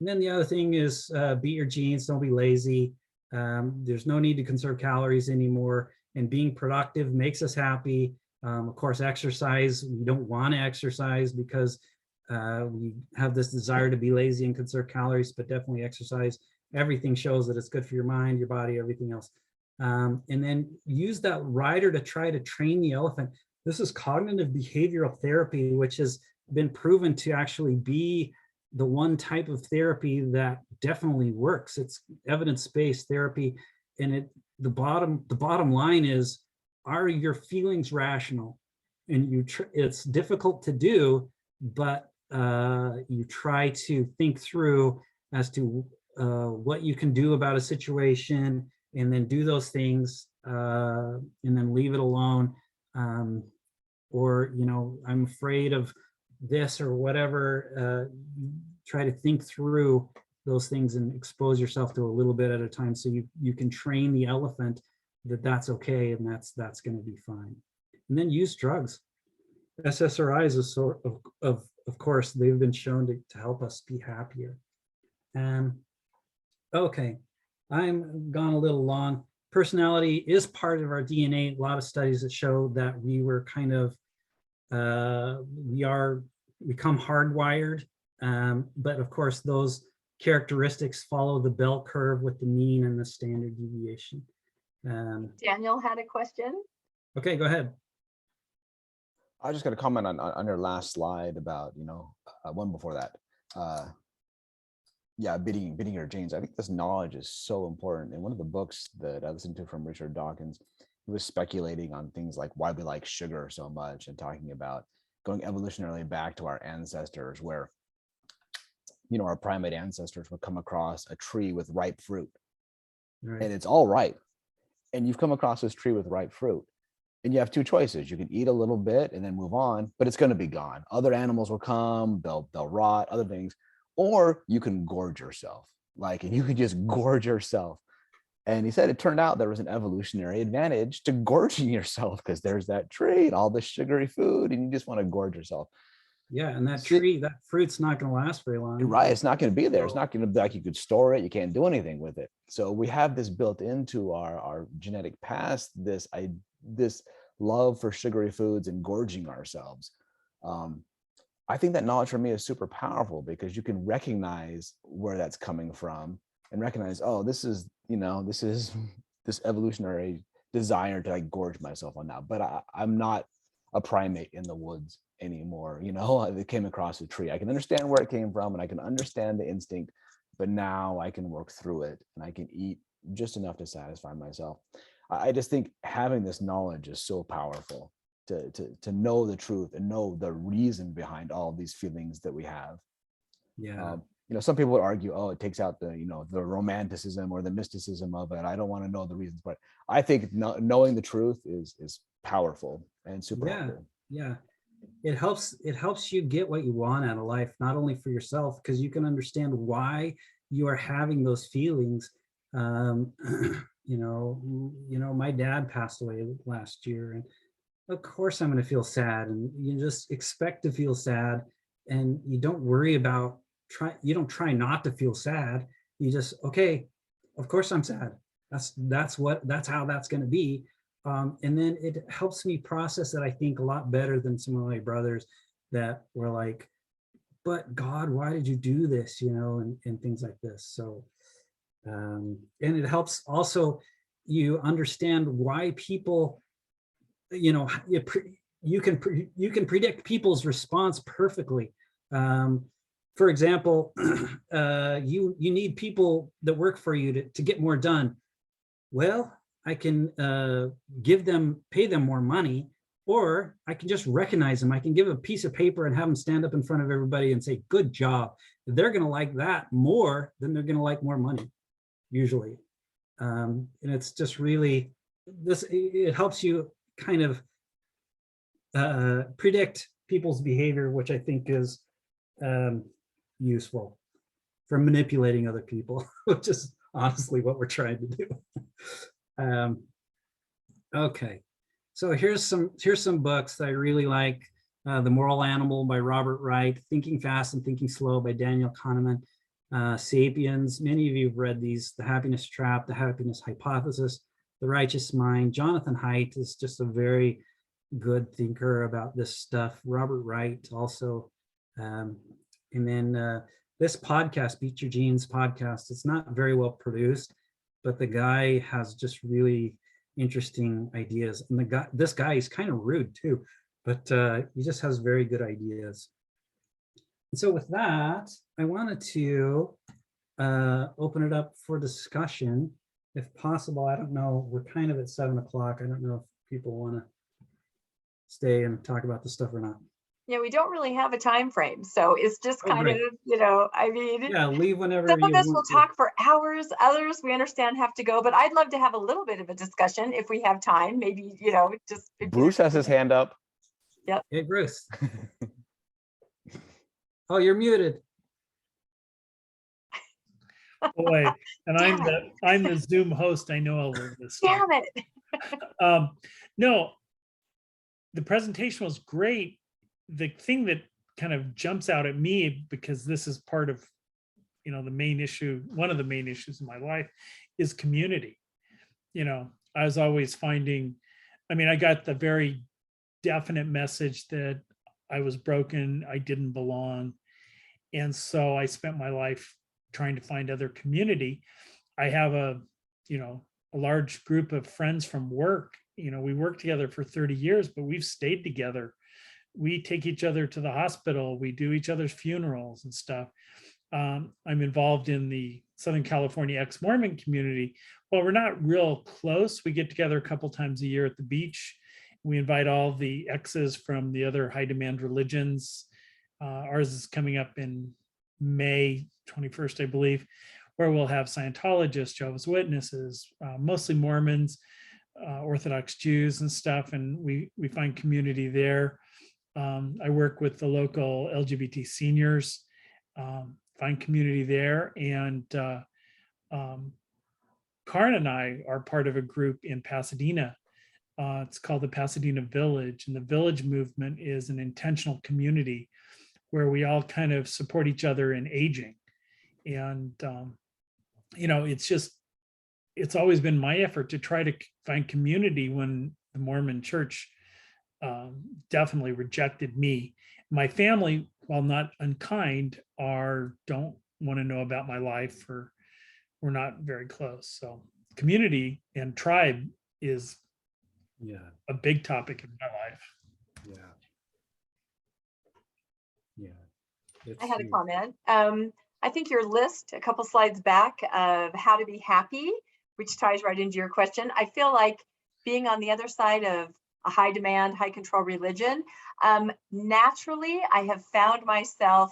And then the other thing is beat your genes, don't be lazy. There's no need to conserve calories anymore, and being productive makes us happy. Of course, exercise, we don't want to exercise because we have this desire to be lazy and conserve calories, but definitely exercise. Everything shows that it's good for your mind, your body, everything else. And then use that rider to try to train the elephant. This is cognitive behavioral therapy, which has been proven to actually be the one type of therapy that definitely works. It's evidence-based therapy. And the bottom line is, are your feelings rational? And it's difficult to do, but you try to think through as to what you can do about a situation, and then do those things, and then leave it alone. Or, I'm afraid of this or whatever. Try to think through those things and expose yourself to a little bit at a time, so you can train the elephant that's okay, and that's going to be fine. And then use drugs. SSRIs is sort of course, they've been shown to help us be happier. Okay, I'm gone a little long. Personality is part of our DNA. A lot of studies that show that we were kind of, we become hardwired. But of course, those characteristics follow the bell curve with the mean and the standard deviation. Daniel had a question. Okay, go ahead. I just got a comment on your last slide about, one before that. Yeah, bidding your genes. I think this knowledge is so important. In one of the books that I listened to from Richard Dawkins, he was speculating on things like why we like sugar so much, and talking about going evolutionarily back to our ancestors, where, our primate ancestors would come across a tree with ripe fruit, Right. and it's all ripe. And you've come across this tree with ripe fruit, and you have two choices. You can eat a little bit and then move on, but it's going to be gone. Other animals will come, they'll rot, other things. Or you can gorge yourself, and you can just gorge yourself. And he said it turned out there was an evolutionary advantage to gorging yourself, because there's that tree and all the sugary food, and you just want to gorge yourself. Yeah, and that tree, that fruit's not going to last very long. Right, it's not going to be there. It's not going to be like you could store it. You can't do anything with it. So we have this built into our genetic past, this love for sugary foods and gorging ourselves. I think that knowledge for me is super powerful, because you can recognize where that's coming from and recognize, oh, this is this evolutionary desire to gorge myself on now. But I'm not a primate in the woods anymore. It came across a tree. I can understand where it came from, and I can understand the instinct, but now I can work through it, and I can eat just enough to satisfy myself. I just think having this knowledge is so powerful. To know the truth and know the reason behind all of these feelings that we have. Yeah. Some people would argue, oh, it takes out the romanticism or the mysticism of it. I don't want to know the reasons, but I think knowing the truth is powerful and super helpful. Yeah. It helps you get what you want out of life, not only for yourself, because you can understand why you are having those feelings. My dad passed away last year, and of course I'm going to feel sad, and you just expect to feel sad, and you don't worry about you don't try not to feel sad. You just, okay, of course I'm sad. That's how that's going to be. And then it helps me process it, I think, a lot better than some of my brothers that were like, but God, why did you do this? And things like this. So, and it helps also you understand why people, you can predict people's response perfectly. For example, you need people that work for you to get more done. Well, I can pay them more money, or I can just recognize them. I can give a piece of paper and have them stand up in front of everybody and say, good job. They're going to like that more than they're going to like more money, usually. And it's just really, it helps you kind of predict people's behavior, which I think is useful for manipulating other people, which is honestly what we're trying to do. Okay, so here's some books that I really like. The Moral Animal by Robert Wright, Thinking Fast and Thinking Slow by Daniel Kahneman, Sapiens, many of you have read these, The Happiness Trap, The Happiness Hypothesis, The Righteous Mind. Jonathan Haidt is just a very good thinker about this stuff. Robert Wright also. And then this podcast, Beat Your Genes podcast, it's not very well produced, but the guy has just really interesting ideas. And this guy is kind of rude too, but he just has very good ideas. And so with that, I wanted to open it up for discussion, if possible. I don't know, we're kind of at 7 o'clock. I don't know if people want to stay and talk about this stuff or not. Yeah, we don't really have a time frame, so it's just kind of, I mean, yeah, leave whenever some of us will want talk for hours, others we understand have to go, but I'd love to have a little bit of a discussion if we have time, maybe, just. Bruce has his hand up. Yep. Hey, Bruce. Oh, you're muted. Boy, and I'm the Zoom host. I know all of this stuff. Damn it. No, the presentation was great. The thing that kind of jumps out at me, because this is part of, the main issue, one of the main issues in my life, is community. I was always finding, I got the very definite message that I was broken, I didn't belong. And so I spent my life trying to find other community. I have a large group of friends from work. We worked together for 30 years, but we've stayed together. We take each other to the hospital. We do each other's funerals and stuff. I'm involved in the Southern California ex-Mormon community. Well, we're not real close. We get together a couple times a year at the beach. We invite all the exes from the other high demand religions. Ours is coming up in May 21st, I believe, where we'll have Scientologists, Jehovah's Witnesses, mostly Mormons, Orthodox Jews and stuff. And we find community there. I work with the local LGBT seniors, find community there. And Karin and I are part of a group in Pasadena. It's called the Pasadena Village. And the Village movement is an intentional community where we all kind of support each other in aging. And, it's always been my effort to try to find community when the Mormon church definitely rejected me. My family, while not unkind, don't want to know about my life, or we're not very close. So community and tribe is a big topic in my life. I had a comment. I think your list a couple slides back of how to be happy, which ties right into your question. I feel like being on the other side of a high demand, high control religion, naturally, I have found myself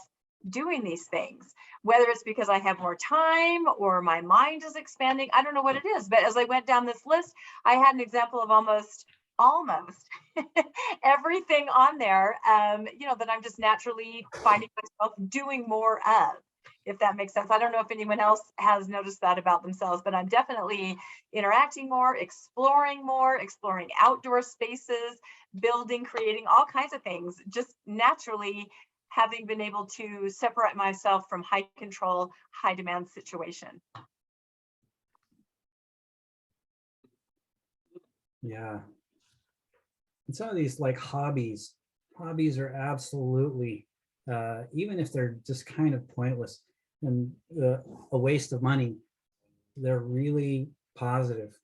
doing these things, whether it's because I have more time or my mind is expanding. I don't know what it is, but as I went down this list, I had an example of almost everything on there, that I'm just naturally finding myself doing more of, if that makes sense. I don't know if anyone else has noticed that about themselves, but I'm definitely interacting more, exploring outdoor spaces, building, creating all kinds of things, just naturally having been able to separate myself from high control, high demand situation. Yeah. And some of these like hobbies are absolutely, even if they're just kind of pointless and a waste of money, they're really positive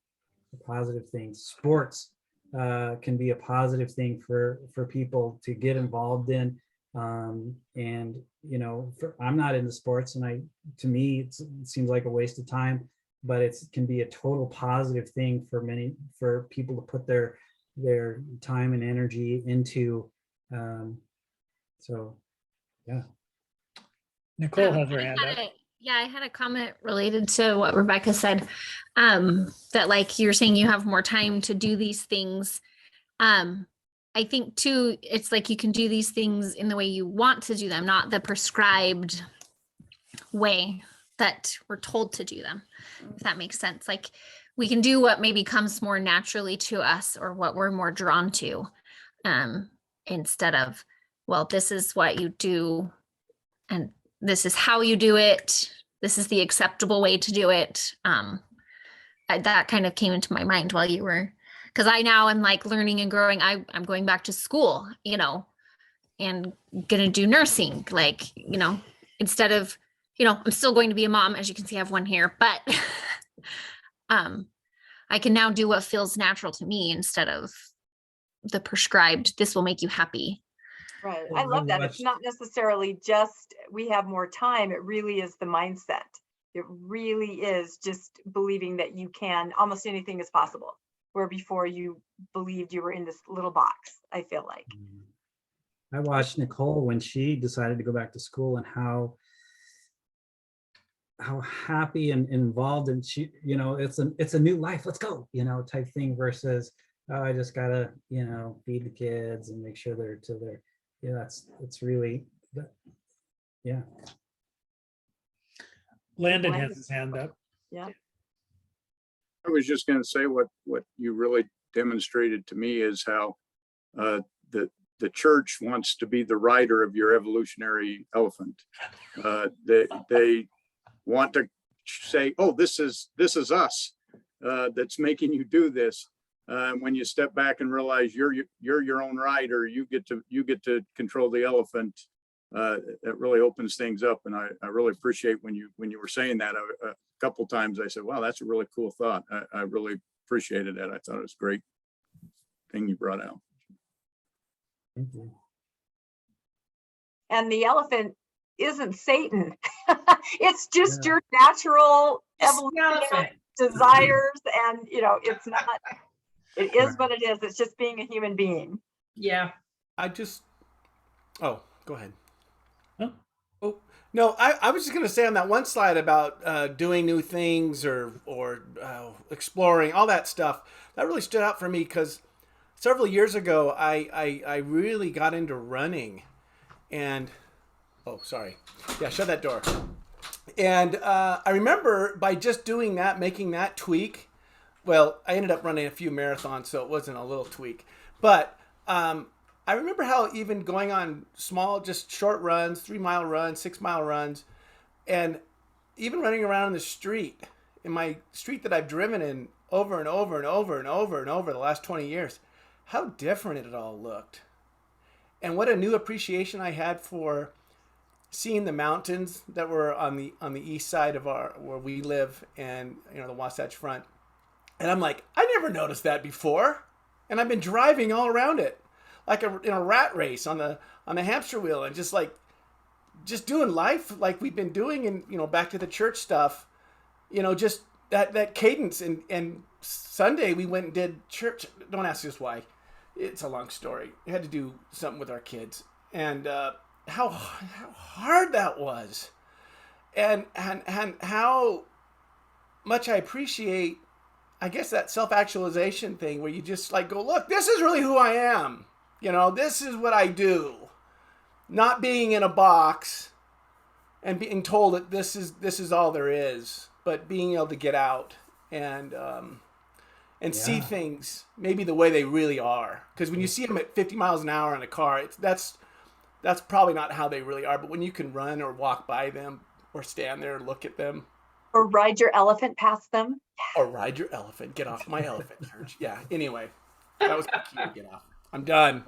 things. Sports can be a positive thing for people to get involved in. And I'm not into sports, and to me it seems like a waste of time, but it can be a total positive thing for people to put their time and energy into. So yeah. Nicole has her hand up. I had a comment related to what Rebecca said, that like you're saying you have more time to do these things. I think too, it's like you can do these things in the way you want to do them, not the prescribed way that we're told to do them, if that makes sense. Like we can do what maybe comes more naturally to us or what we're more drawn to, instead of, well, this is what you do and this is how you do it. This is the acceptable way to do it. That kind of came into my mind while you were, because I now am like learning and growing. I'm going back to school, and gonna do nursing, like, instead of, I'm still going to be a mom. As you can see, I have one here, but I can now do what feels natural to me instead of the prescribed, this will make you happy. Right. I love that. It's not necessarily just we have more time. It really is the mindset. It really is just believing that you can, almost anything is possible, where before you believed you were in this little box, I feel like. I watched Nicole when she decided to go back to school, and how happy and involved, and she, it's a new life, let's go, type thing, versus, oh, I just gotta, feed the kids and make sure they're to their, it's really, yeah. Landon Landon. has his hand up. Yeah. I was just going to say what you really demonstrated to me is how the church wants to be the rider of your evolutionary elephant. They want to say, "Oh, this is us that's making you do this." When you step back and realize you're your own rider, you get to control the elephant. It really opens things up, and I really appreciate when you were saying that. A couple times I said, "Wow, that's a really cool thought." I really appreciated that. I thought it was a great thing you brought out. Thank you. And the elephant isn't Satan. It's just Yeah. your natural It's the evolutionary elephant. desires, and it's not. It is Right. what it is. It's just being a human being. Yeah. Oh, go ahead. Huh? Oh, no, I was just going to say on that one slide about doing new things or exploring, all that stuff. That really stood out for me because several years ago, I really got into running. And, oh, sorry. Yeah, shut that door. And I remember by just doing that, making that tweak, well, I ended up running a few marathons, so it wasn't a little tweak. But I remember how even going on small, just short runs, 3-mile runs, 6-mile runs, and even running around in the street, in my street that I've driven in over and over and over and over and over the last 20 years, how different it all looked. And what a new appreciation I had for seeing the mountains that were on the east side of where we live, and the Wasatch Front. And I'm like, I never noticed that before. And I've been driving all around it, like in a rat race on the hamster wheel, and just doing life like we've been doing, and back to the church stuff, just that cadence. And Sunday we went and did church. Don't ask us why. It's a long story. We had to do something with our kids, and how hard that was, and how much I appreciate, I guess, that self-actualization thing where you just go, look, this is really who I am. This is what I do. Not being in a box and being told that this is all there is, but being able to get out and see things maybe the way they really are. Because when you see them at 50 miles an hour in a car, that's probably not how they really are. But when you can run or walk by them or stand there and look at them, Or ride your elephant past them. or ride your elephant, get off my elephant, church. Yeah. Anyway, that was my cue to get off. I'm done.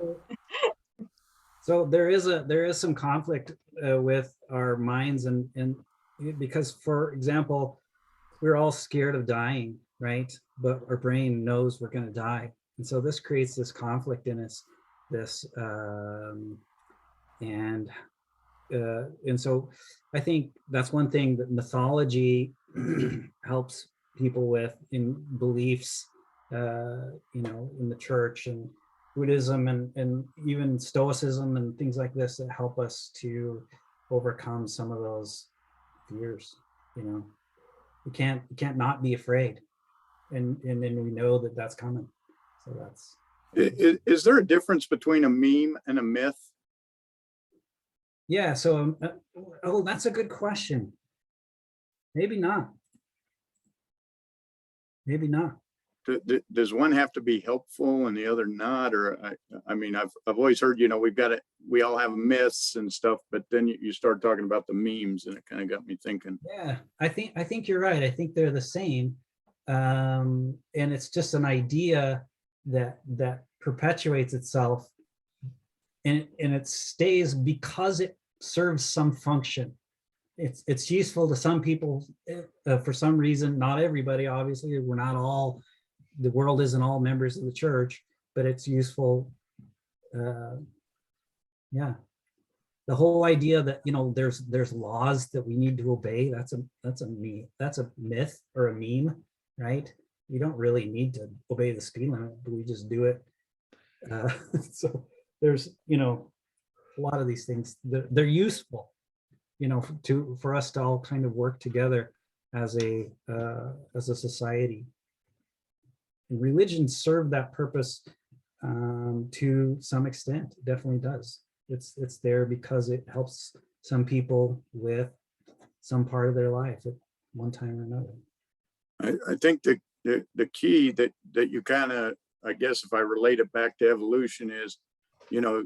So there is some conflict with our minds, and because, for example, we're all scared of dying, right? But our brain knows we're going to die, and so this creates this conflict in us. And so I think that's one thing that mythology helps people with, in beliefs, in the church and Buddhism and even Stoicism and things like this that help us to overcome some of those fears. You can't not be afraid, and then we know that that's coming. So that's. Is there a difference between a meme and a myth? Yeah. So, that's a good question. Maybe not. Maybe not. Does one have to be helpful and the other not? Or I mean, I've always heard, we all have myths and stuff, but then you start talking about the memes, and it kind of got me thinking. Yeah, I think you're right. I think they're the same, and it's just an idea that perpetuates itself, and it stays because it serves some function. It's useful to some people for some reason. Not everybody, obviously. We're not all. The world isn't all members of the church, but it's useful. Yeah, the whole idea that there's laws that we need to obey. That's a myth or a meme, right? We don't really need to obey the speed limit, but we just do it. So there's a lot of these things. They're useful, for us to all kind of work together as a society. And religion served that purpose to some extent. It definitely does. It's there because it helps some people with some part of their life at one time or another. I think the key that you kind of, I guess if I relate it back to evolution is, you know,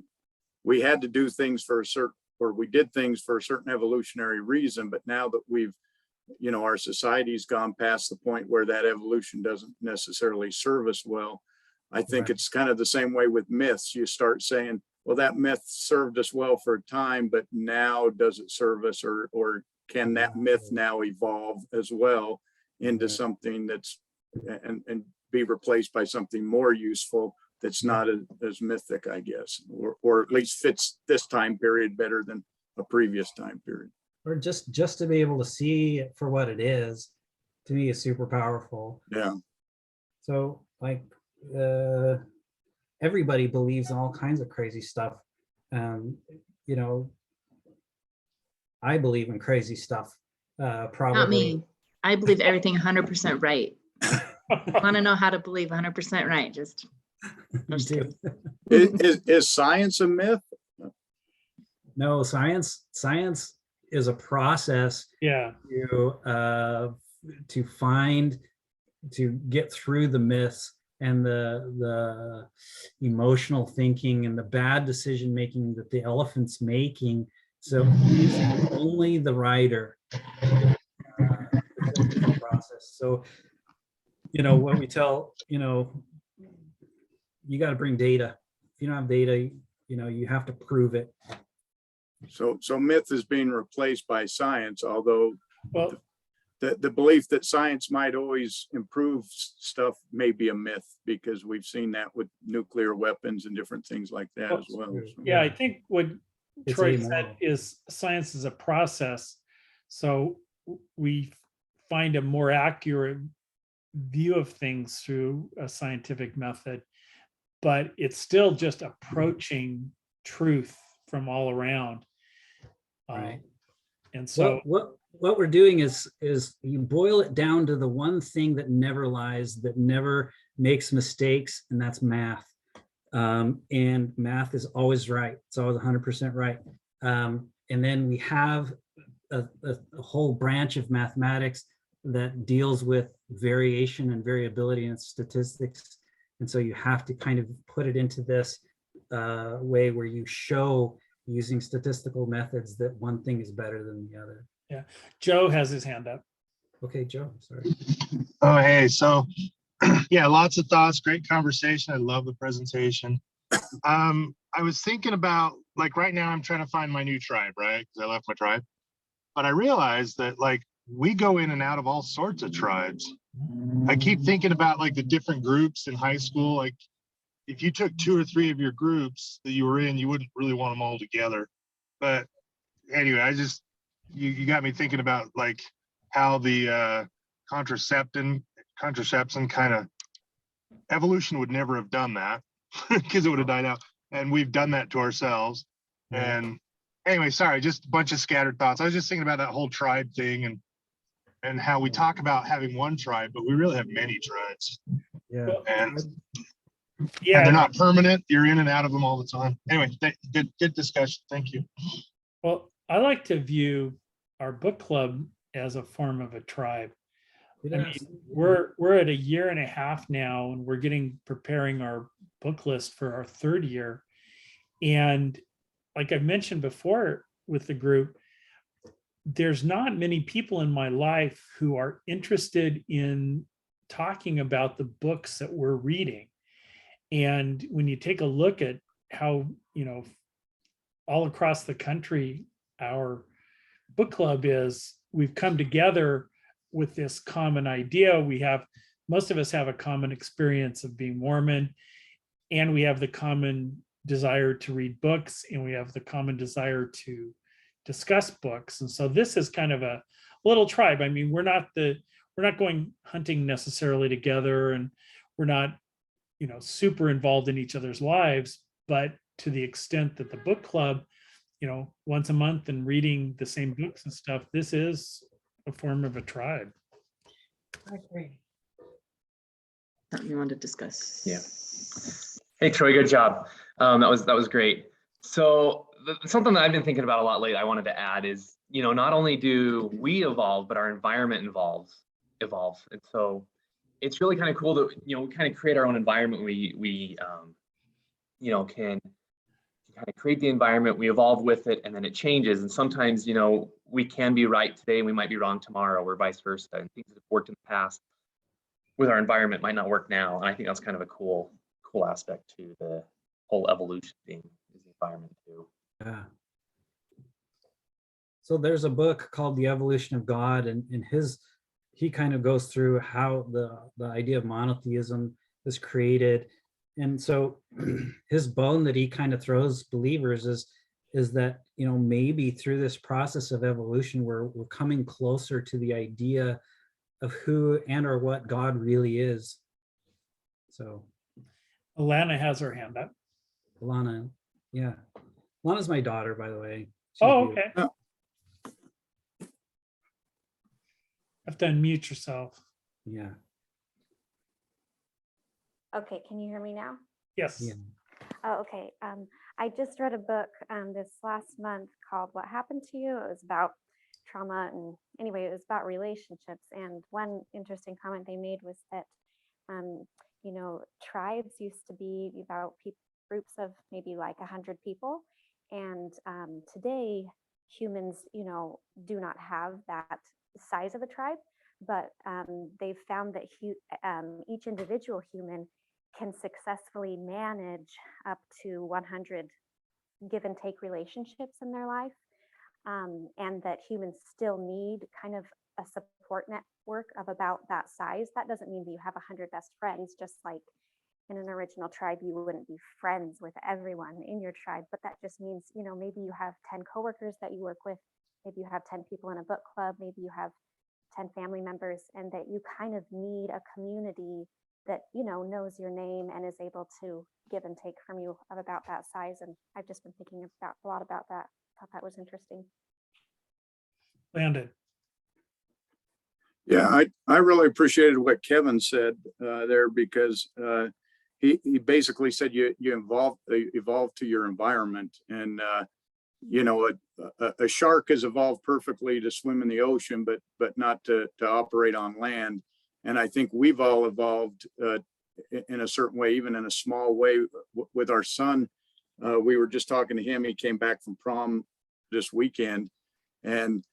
we had to do things for a certain, or we did things for a certain evolutionary reason, but now that we've, you know, our society's gone past the point where that evolution doesn't necessarily serve us well. I think Right. it's kind of the same way with myths. You start saying, well, that myth served us well for a time, but now does it serve us, or can that myth now evolve as well into Right. something that's and be replaced by something more useful that's not as mythic, I guess, or at least fits this time period better than a previous time period. Or just to be able to see it for what it is, to me, is super powerful. Yeah. So like everybody believes in all kinds of crazy stuff. You know, I believe in crazy stuff. Probably. Not me. I believe everything 100% right. Want to know how to believe 100% right? Just too. Is science a myth? No, science is a process Yeah. to get through the myths and the emotional thinking and the bad decision making that the elephant's making. So only the writer process. So, you know, what we tell, you know, you got to bring data. If you don't have data, you know, you have to prove it. So myth is being replaced by science, although Well, the belief that science might always improve stuff may be a myth, because we've seen that with nuclear weapons and different things like that as well. So, yeah, I think what It's Troy amoral. said is science is a process. So we find a more accurate view of things through a scientific method, but it's still just approaching truth from all around. Right. And so what we're doing is you boil it down to the one thing that never lies, that never makes mistakes, and that's math. And math is always right. It's always 100% right. And then we have a whole branch of mathematics that deals with variation and variability and statistics. And so you have to kind of put it into this way where you show, using statistical methods, that one thing is better than the other. yeah, Joe has his hand up. Okay, Joe, sorry. Oh, hey, so yeah, lots of thoughts, great conversation. I love the presentation. I was thinking about, like, right now I'm trying to find my new tribe, right? Because I left my tribe. But I realized that, like, we go in and out of all sorts of tribes. I keep thinking about, like, the different groups in high school. Like, if you took 2 or 3 of your groups that you were in, you wouldn't really want them all together. But anyway, I just, you got me thinking about, like, how the contraception kind of, evolution would never have done that because it would have died out. And we've done that to ourselves. And anyway, sorry, just a bunch of scattered thoughts. I was just thinking about that whole tribe thing and how we talk about having one tribe, but we really have many tribes. Yeah. And Yeah, they're not permanent. You're in and out of them all the time. Anyway, good discussion. Thank you. well, I like to view our book club as a form of a tribe. I mean, we're at a year and a half now, and we're preparing our book list for our 3rd year. And like I've mentioned before with the group, there's not many people in my life who are interested in talking about the books that we're reading. And when you take a look at how, you know, all across the country, our book club is, we've come together with this common idea. Most of us have a common experience of being Mormon, and we have the common desire to read books, and we have the common desire to discuss books. And so this is kind of a little tribe. I mean, we're not going hunting necessarily together, and we're not, you know, super involved in each other's lives, but to the extent that the book club, you know, once a month and reading the same books and stuff, this is a form of a tribe. I agree. something you want to discuss? Yeah. Hey, Troy, good job. That was great. So something that I've been thinking about a lot lately, I wanted to add is, not only do we evolve, but our environment evolves. And so it's really kind of cool that, we kind of create our own environment. We can kind of create the environment, we evolve with it, and then it changes. And sometimes, we can be right today and we might be wrong tomorrow, or vice versa. And things that have worked in the past with our environment might not work now. And I think that's kind of a cool aspect to the whole evolution thing, is the environment too. Yeah. So there's a book called The Evolution of God, and he kind of goes through how the idea of monotheism is created. And so his bone that he kind of throws believers is that, maybe through this process of evolution, we're coming closer to the idea of who and or what God really is. So Alana has her hand up. Alana, yeah. Alana's my daughter, by the way. She's Oh, beautiful. okay. Have to unmute yourself. Yeah. Okay, can you hear me now? Yes. Yeah. Oh, okay. I just read a book this last month called What Happened to You? It was about trauma, and anyway, it was about relationships. And one interesting comment they made was that, tribes used to be about groups of maybe like 100 people. And today, humans, do not have that size of a tribe, but they've found that each individual human can successfully manage up to 100 give and take relationships in their life, and that humans still need kind of a support network of about that size. That doesn't mean that you have 100 best friends, just like in an original tribe, you wouldn't be friends with everyone in your tribe, but that just means, maybe you have 10 coworkers that you work with, maybe you have 10 people in a book club, maybe you have 10 family members, and that you kind of need a community that, knows your name and is able to give and take from you of about that size. And I've just been thinking a lot about that. Thought that was interesting. Landon. Yeah, I really appreciated what Kevin said there, because he basically said you evolve to your environment. And a shark has evolved perfectly to swim in the ocean, but not to operate on land. And I think we've all evolved in a certain way, even in a small way. With our son, we were just talking to him. He came back from prom this weekend, and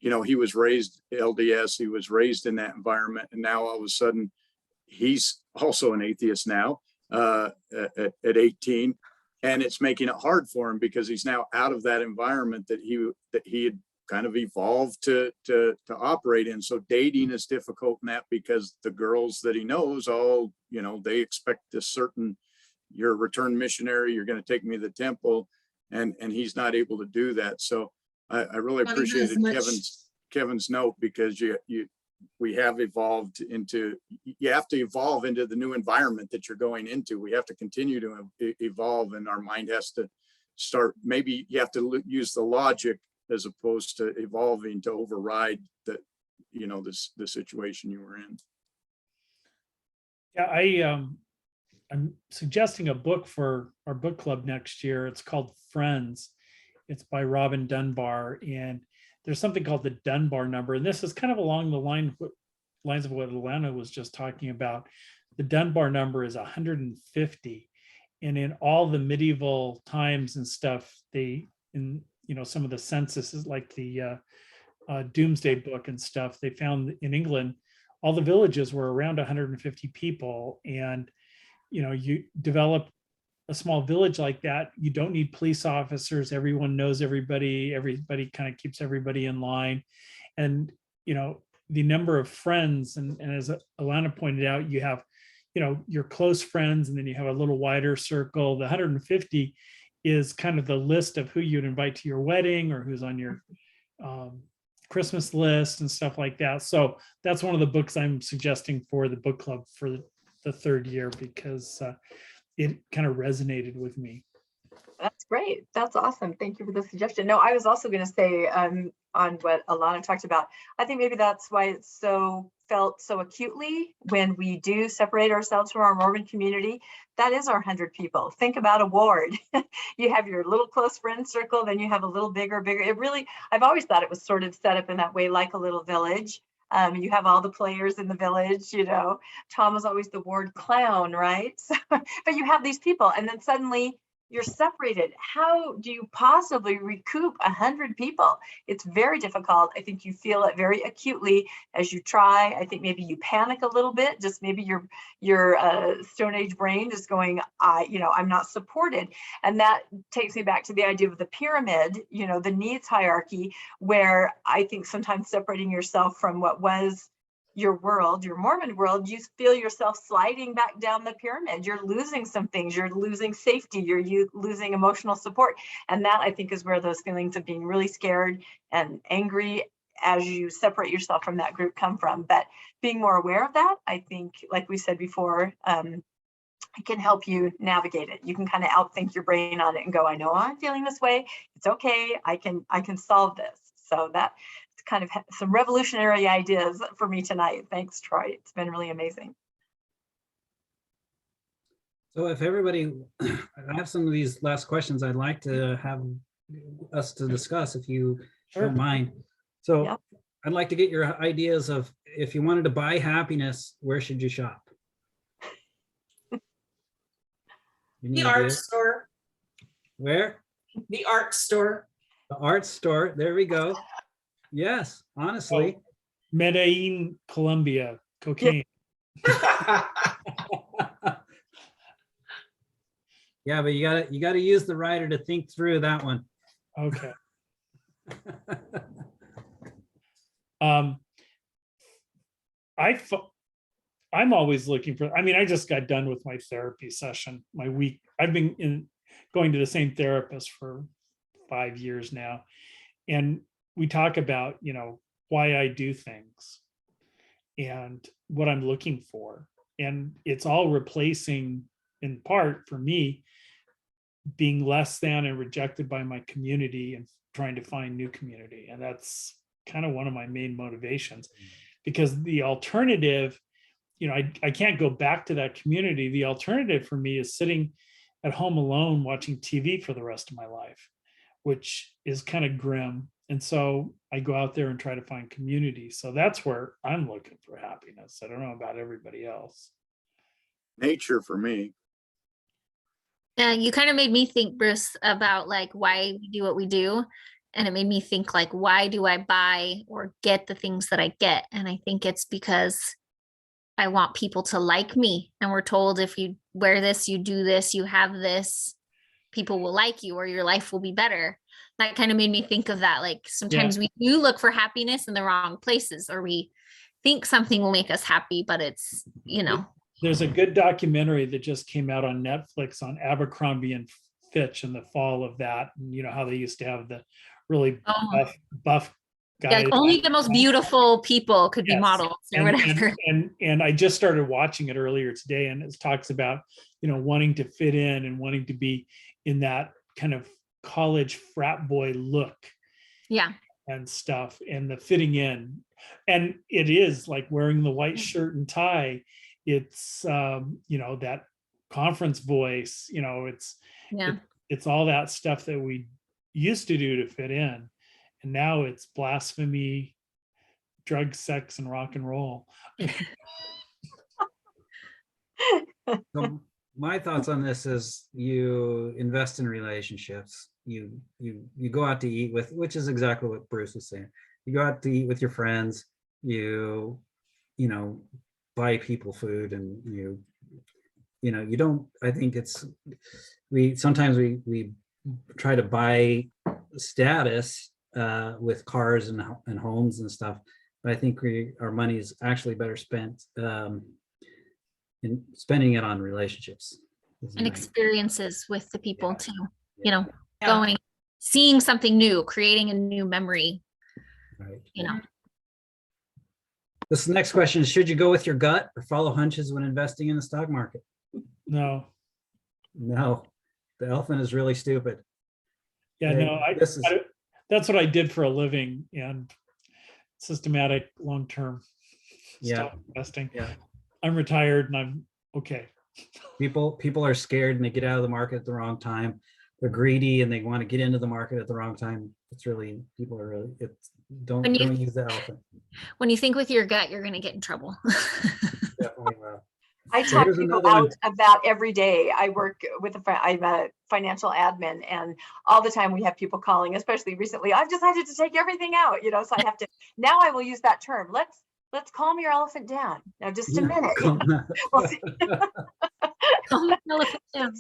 he was raised LDS. He was raised in that environment, and now all of a sudden, he's also an atheist now at 18, and it's making it hard for him because he's now out of that environment that he had kind of evolved to operate in. So dating is difficult in that, because the girls that he knows all, they expect this certain, you're a returned missionary, you're going to take me to the temple, and he's not able to do that. So I really appreciated Kevin's note, because we have evolved into, you have to evolve into the new environment that you're going into. We have to continue to evolve, and our mind has to start, maybe you have to use the logic as opposed to evolving to override the situation you were in. Yeah, I'm suggesting a book for our book club next year. It's called Friends. It's by Robin Dunbar, and there's something called the Dunbar number. And this is kind of along the lines of what Alana was just talking about. The Dunbar number is 150. And in all the medieval times and stuff, some of the censuses, like the Doomsday Book and stuff, they found in England, all the villages were around 150 people. And, you develop a small village like that, you don't need police officers. Everyone knows everybody. Everybody kind of keeps everybody in line. And, the number of friends, and as Alana pointed out, you have, your close friends, and then you have a little wider circle. The 150 is kind of the list of who you'd invite to your wedding or who's on your Christmas list and stuff like that. So that's one of the books I'm suggesting for the book club for the third year, because it kind of resonated with me. That's great. That's awesome. Thank you for the suggestion. No, I was also going to say on what Alana talked about, I think maybe that's why it's so felt so acutely when we do separate ourselves from our Mormon community. That is our 100 people. Think about a ward. You have your little close friend circle, then you have a little bigger. It really, I've always thought it was sort of set up in that way, like a little village. You have all the players in the village, you know. Tom was always the ward clown, right? But you have these people, and then suddenly you're separated. How do you possibly recoup 100 people? It's very difficult. I think you feel it very acutely as you try. I think maybe you panic a little bit, just maybe your Stone Age brain is going, I'm not supported. And that takes me back to the idea of the pyramid, you know, the needs hierarchy, where I think sometimes separating yourself from what was your world, your Mormon world, you feel yourself sliding back down the pyramid. You're losing some things. You're losing safety. You're losing emotional support. And that, I think, is where those feelings of being really scared and angry as you separate yourself from that group come from. But being more aware of that, I think, like we said before, it can help you navigate it. You can kind of outthink your brain on it and go, I know I'm feeling this way. It's okay. I can solve this. So that kind of some revolutionary ideas for me tonight. Thanks, Troy. It's been really amazing. So if everybody, I have some of these last questions I'd like to have us to discuss, if you don't mind. So Yep. I'd like to get your ideas of, if you wanted to buy happiness, where should you shop? Any The art ideas? store. Where? The art store. The art store. There we go. Yes, honestly. Oh, Medellin, Colombia, cocaine. Yeah, but you gotta use the writer to think through that one. Okay. I'm always looking for, I mean, I just got done with my therapy session, my week. I've been going to the same therapist for 5 years now. And we talk about, you know, why I do things and what I'm looking for. And it's all replacing, in part for me, being less than and rejected by my community and trying to find new community. And that's kind of one of my main motivations, because the alternative, you know, I can't go back to that community. The alternative for me is sitting at home alone watching TV for the rest of my life, which is kind of grim. And so I go out there and try to find community. So that's where I'm looking for happiness. I don't know about everybody else. Nature for me. Yeah, you kind of made me think, Bruce, about like why we do what we do. And it made me think, like, why do I buy or get the things that I get? And I think it's because I want people to like me. And we're told, if you wear this, you do this, you have this, people will like you or your life will be better. That kind of made me think of that. Like sometimes we do look for happiness in the wrong places, or we think something will make us happy, but it's, you know. There's a good documentary that just came out on Netflix on Abercrombie and Fitch and the fall of that. And you know how they used to have the really buff guys. Yeah, like only the most beautiful people could be models or whatever. And I just started watching it earlier today, and it talks about, you know, wanting to fit in and wanting to be in that kind of college frat boy look. Yeah. And stuff, and the fitting in. And it is like wearing the white shirt and tie. It's you know, that conference voice, you know, it's all that stuff that we used to do to fit in. And now it's blasphemy, drug, sex, and rock and roll. So my thoughts on this is, you invest in relationships. You go out to eat with, which is exactly what Bruce was saying. You go out to eat with your friends. You know, buy people food, and you know, you don't. I think it's sometimes we try to buy status with cars and homes and stuff. But I think our money is actually better spent in spending it on relationships and experiences with the people too. You know, going, seeing something new, creating a new memory. Right. You know. This next question is, should you go with your gut or follow hunches when investing in the stock market? No. The elephant is really stupid. Yeah, Hey, no, this is that's what I did for a living, and systematic long-term stock investing. Yeah. I'm retired and I'm okay. People are scared and they get out of the market at the wrong time. They're greedy and they want to get into the market at the wrong time. It's really, people are really, don't use the elephant. When you think with your gut, you're going to get in trouble. Definitely will. I So talk here's people another one. out of that every day. I work with I'm a financial admin, and all the time we have people calling, especially recently. I've decided to take everything out, so I have to, now I will use that term. Let's calm your elephant down. Now, just a minute. We'll see. Calm the elephant down.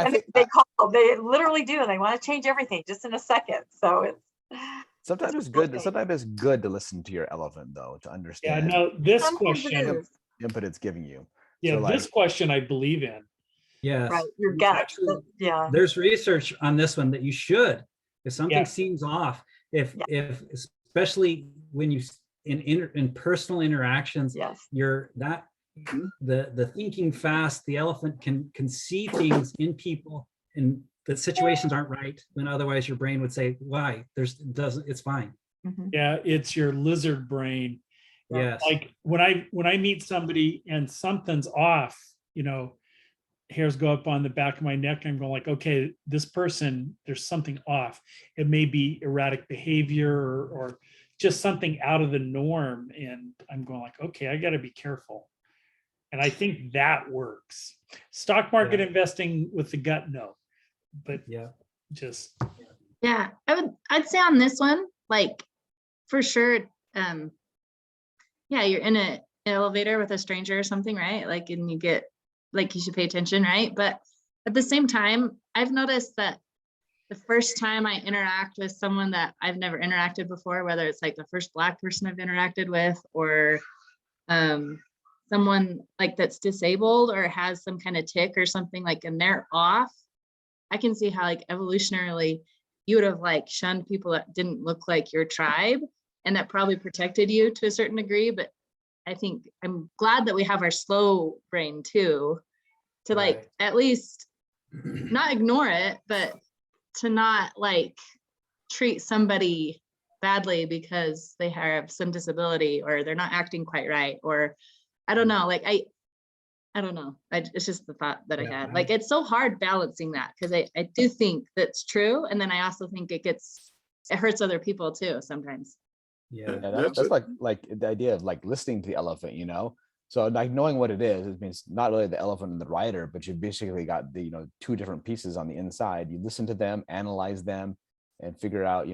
And they call, they literally do, and they want to change everything just in a second. So it's Sometimes it's good. Sometimes it's good to listen to your elephant, though, to Yeah, understand no, this sometimes it question, is. input it's giving you. yeah, So, like, this question I believe in. Yes. Right, your gut. Actually, Yeah. there's research on this one that you should, if something Yeah. seems off, if especially when you in personal interactions, Yes. you're not the thinking fast, the elephant can see things in people and the situations aren't right, when otherwise your brain would say, why? It's fine. Mhm. Yeah, it's your lizard brain. Yes. Like when I meet somebody and something's off, hairs go up on the back of my neck. I'm going like, okay, this person, there's something off. It may be erratic behavior or just something out of the norm. And I'm going like, okay, I got to be careful. And I think that works. Stock market investing with the gut, no. But just. Yeah, I'd say on this one, like for sure, yeah, you're in an elevator with a stranger or something, right? Like, and you get, like, you should pay attention, right? But at the same time, I've noticed that the first time I interact with someone that I've never interacted before, whether it's like the first Black person I've interacted with, or someone like that's disabled or has some kind of tick or something, like, and they're off, I can see how, like, evolutionarily you would have like shunned people that didn't look like your tribe, and that probably protected you to a certain degree. But I think I'm glad that we have our slow brain too, to like at least not ignore it, but to not like treat somebody badly because they have some disability or they're not acting quite right, or I don't know, like I don't know. It's just the thought that I had. Like, it's so hard balancing that, because I do think that's true. And then I also think it hurts other people too sometimes. Yeah, that's like the idea of like listening to the elephant, So like knowing what it is, it means not really the elephant and the rider, but you basically got the, two different pieces on the inside. You listen to them, analyze them, and figure out,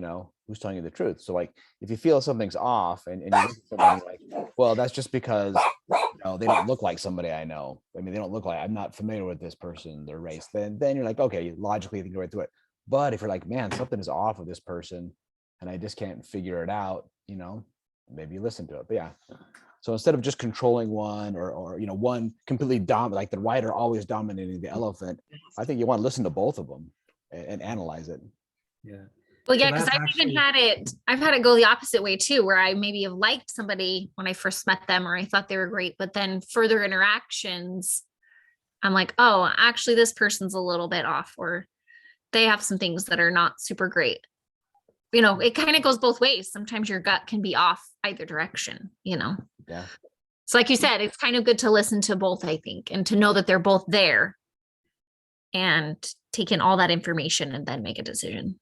who's telling you the truth. So like, if you feel something's off and you look at somebody like, well, that's just because, they don't look like somebody I know. I mean, they don't look like, I'm not familiar with this person, their race. Then you're like, okay, logically you can go right through it. But if you're like, man, something is off with this person and I just can't figure it out, maybe you listen to it. But yeah. So instead of just controlling one or one completely dominant, like the rider always dominating the elephant, I think you want to listen to both of them and analyze it. Yeah. Well, yeah, because I've had it go the opposite way too, where I maybe have liked somebody when I first met them, or I thought they were great, but then further interactions, I'm like, oh, actually this person's a little bit off, or they have some things that are not super great. It kind of goes both ways. Sometimes your gut can be off either direction, Yeah. So like you said, it's kind of good to listen to both, I think, and to know that they're both there and take in all that information and then make a decision.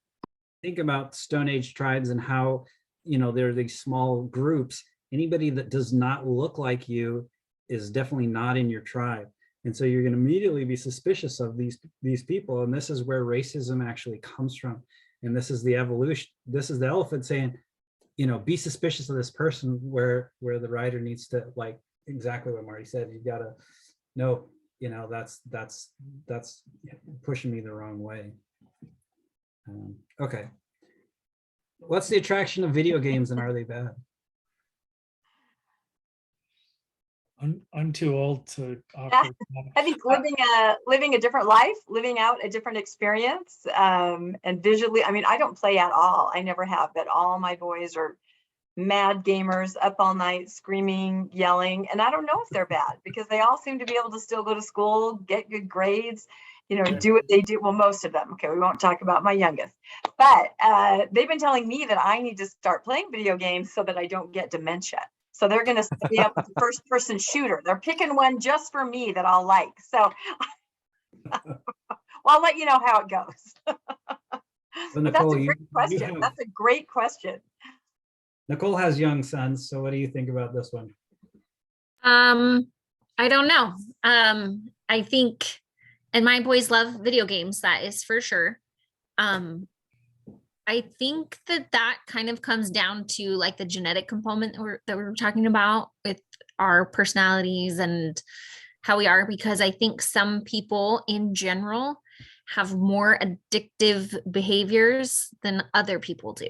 Think about Stone Age tribes and how, there are these small groups. Anybody that does not look like you is definitely not in your tribe. And so you're going to immediately be suspicious of these people. And this is where racism actually comes from. And this is the evolution. This is the elephant saying, be suspicious of this person, where the rider needs to, like exactly what Marty said. You've got to know, that's pushing me the wrong way. Okay. What's the attraction of video games and are they bad? I'm too old to offer. I think living a different life, living out a different experience, and visually, I mean, I don't play at all. I never have, but all my boys are mad gamers, up all night, screaming, yelling. And I don't know if they're bad, because they all seem to be able to still go to school, get good grades. do what they do. Well, most of them. Okay, we won't talk about my youngest, but they've been telling me that I need to start playing video games so that I don't get dementia. So they're going to set me up with a first-person shooter. They're picking one just for me that I'll like. So well, I'll let you know how it goes. So But that's Nicole, a great question. have, That's a great question. Nicole has young sons. So what do you think about this one? I don't know. I think, and my boys love video games, that is for sure. I think that kind of comes down to like the genetic component that we were talking about with our personalities and how we are, because I think some people in general have more addictive behaviors than other people do.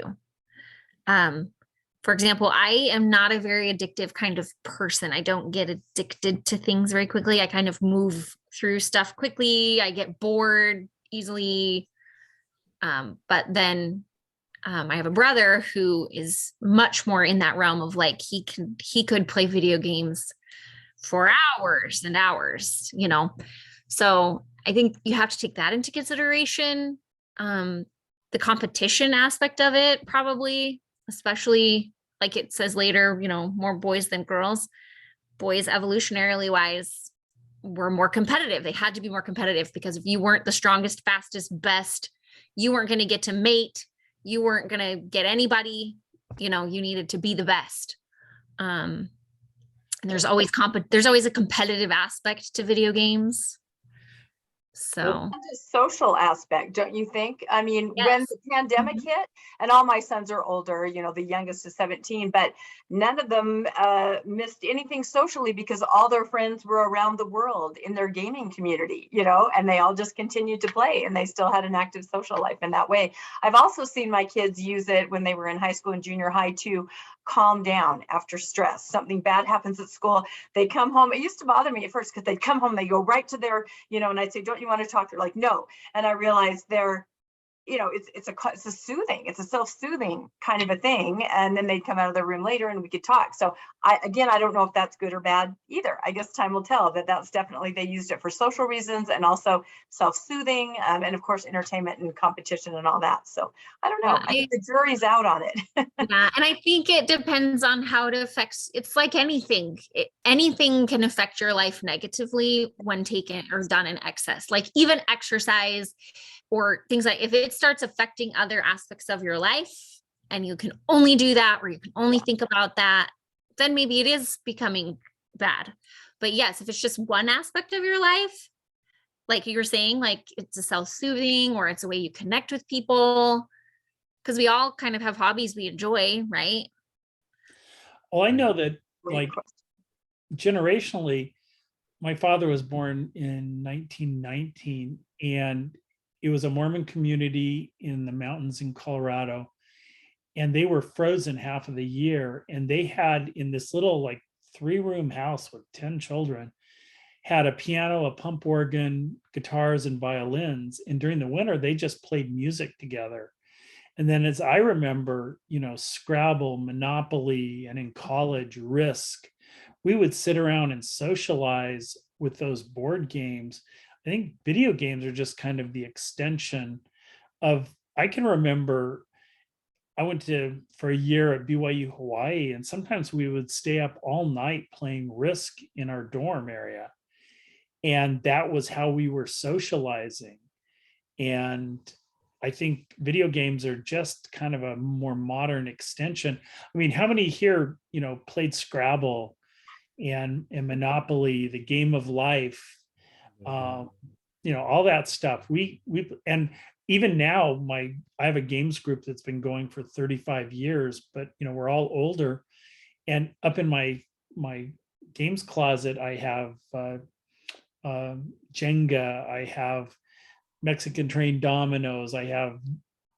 For example, I am not a very addictive kind of person. I don't get addicted to things very quickly. I kind of move through stuff quickly. I get bored easily. But then I have a brother who is much more in that realm of like, he could play video games for hours and hours, So I think you have to take that into consideration. The competition aspect of it, probably, especially like it says later, more boys than girls. Boys, evolutionarily wise, were more competitive. They had to be more competitive because if you weren't the strongest, fastest, best, you weren't going to get to mate. You weren't going to get anybody. You needed to be the best. And there's always a competitive aspect to video games. So And a social aspect, don't you think? I mean, Yes. when the pandemic hit, and all my sons are older, the youngest is 17, but none of them missed anything socially because all their friends were around the world in their gaming community, and they all just continued to play and they still had an active social life in that way. I've also seen my kids use it when they were in high school and junior high to calm down after stress. Something bad happens at school. They come home. It used to bother me at first because they'd come home, they go right to their, and I'd say, don't you want to talk? They're like, no. And I realized they're, it's a soothing, it's a self-soothing kind of a thing. And then they'd come out of their room later and we could talk. So I don't know if that's good or bad either. I guess time will tell, but that's definitely, they used it for social reasons and also self-soothing, and of course, entertainment and competition and all that. So I don't know. Yeah, I think the jury's out on it. yeah, and I think it depends on how it affects. It's like anything. Anything can affect your life negatively when taken or done in excess. Like even exercise or things like, if it starts affecting other aspects of your life and you can only do that or you can only think about that, then maybe it is becoming bad. But yes, if it's just one aspect of your life, like you were saying, like it's a self-soothing or it's a way you connect with people, because we all kind of have hobbies we enjoy, right? Well, I know that Great like question. generationally, my father was born in 1919 and it was a Mormon community in the mountains in Colorado. And they were frozen half of the year. And they had in this little like 3-room house with 10 children, had a piano, a pump organ, guitars, and violins. And during the winter, they just played music together. And then as I remember, Scrabble, Monopoly, and in college, Risk, we would sit around and socialize with those board games. I think video games are just kind of the extension of, I can remember I went for a year at BYU Hawaii, and sometimes we would stay up all night playing Risk in our dorm area. And that was how we were socializing. And I think video games are just kind of a more modern extension. I mean, how many here, played Scrabble and Monopoly, the Game of Life, all that stuff. And even now, I have a games group that's been going for 35 years, but we're all older. And up in my games closet, I have Jenga, I have Mexican train dominoes, I have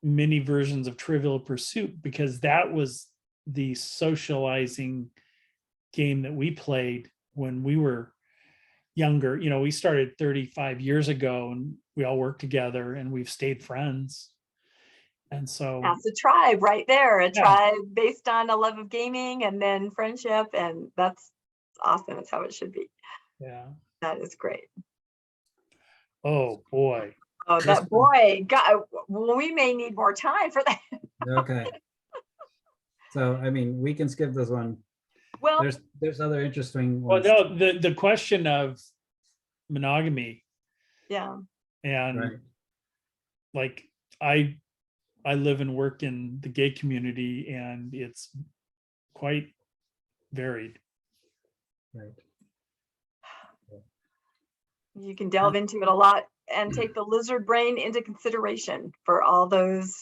many versions of Trivial Pursuit, because that was the socializing game that we played when we were younger. We started 35 years ago and we all worked together and we've stayed friends. And so That's a tribe right there, a tribe based on a love of gaming and then friendship. And that's awesome. That's how it should be. Yeah. That is great. Oh, boy. Oh, that Just- boy, God, well, we may need more time for that. Okay. So, I mean, we can skip this one. Well, There's other interesting Well, ones. no, the question of monogamy yeah, and Right. like I live and work in the gay community, and it's quite varied. Right. you can delve into it a lot and take the lizard brain into consideration for all those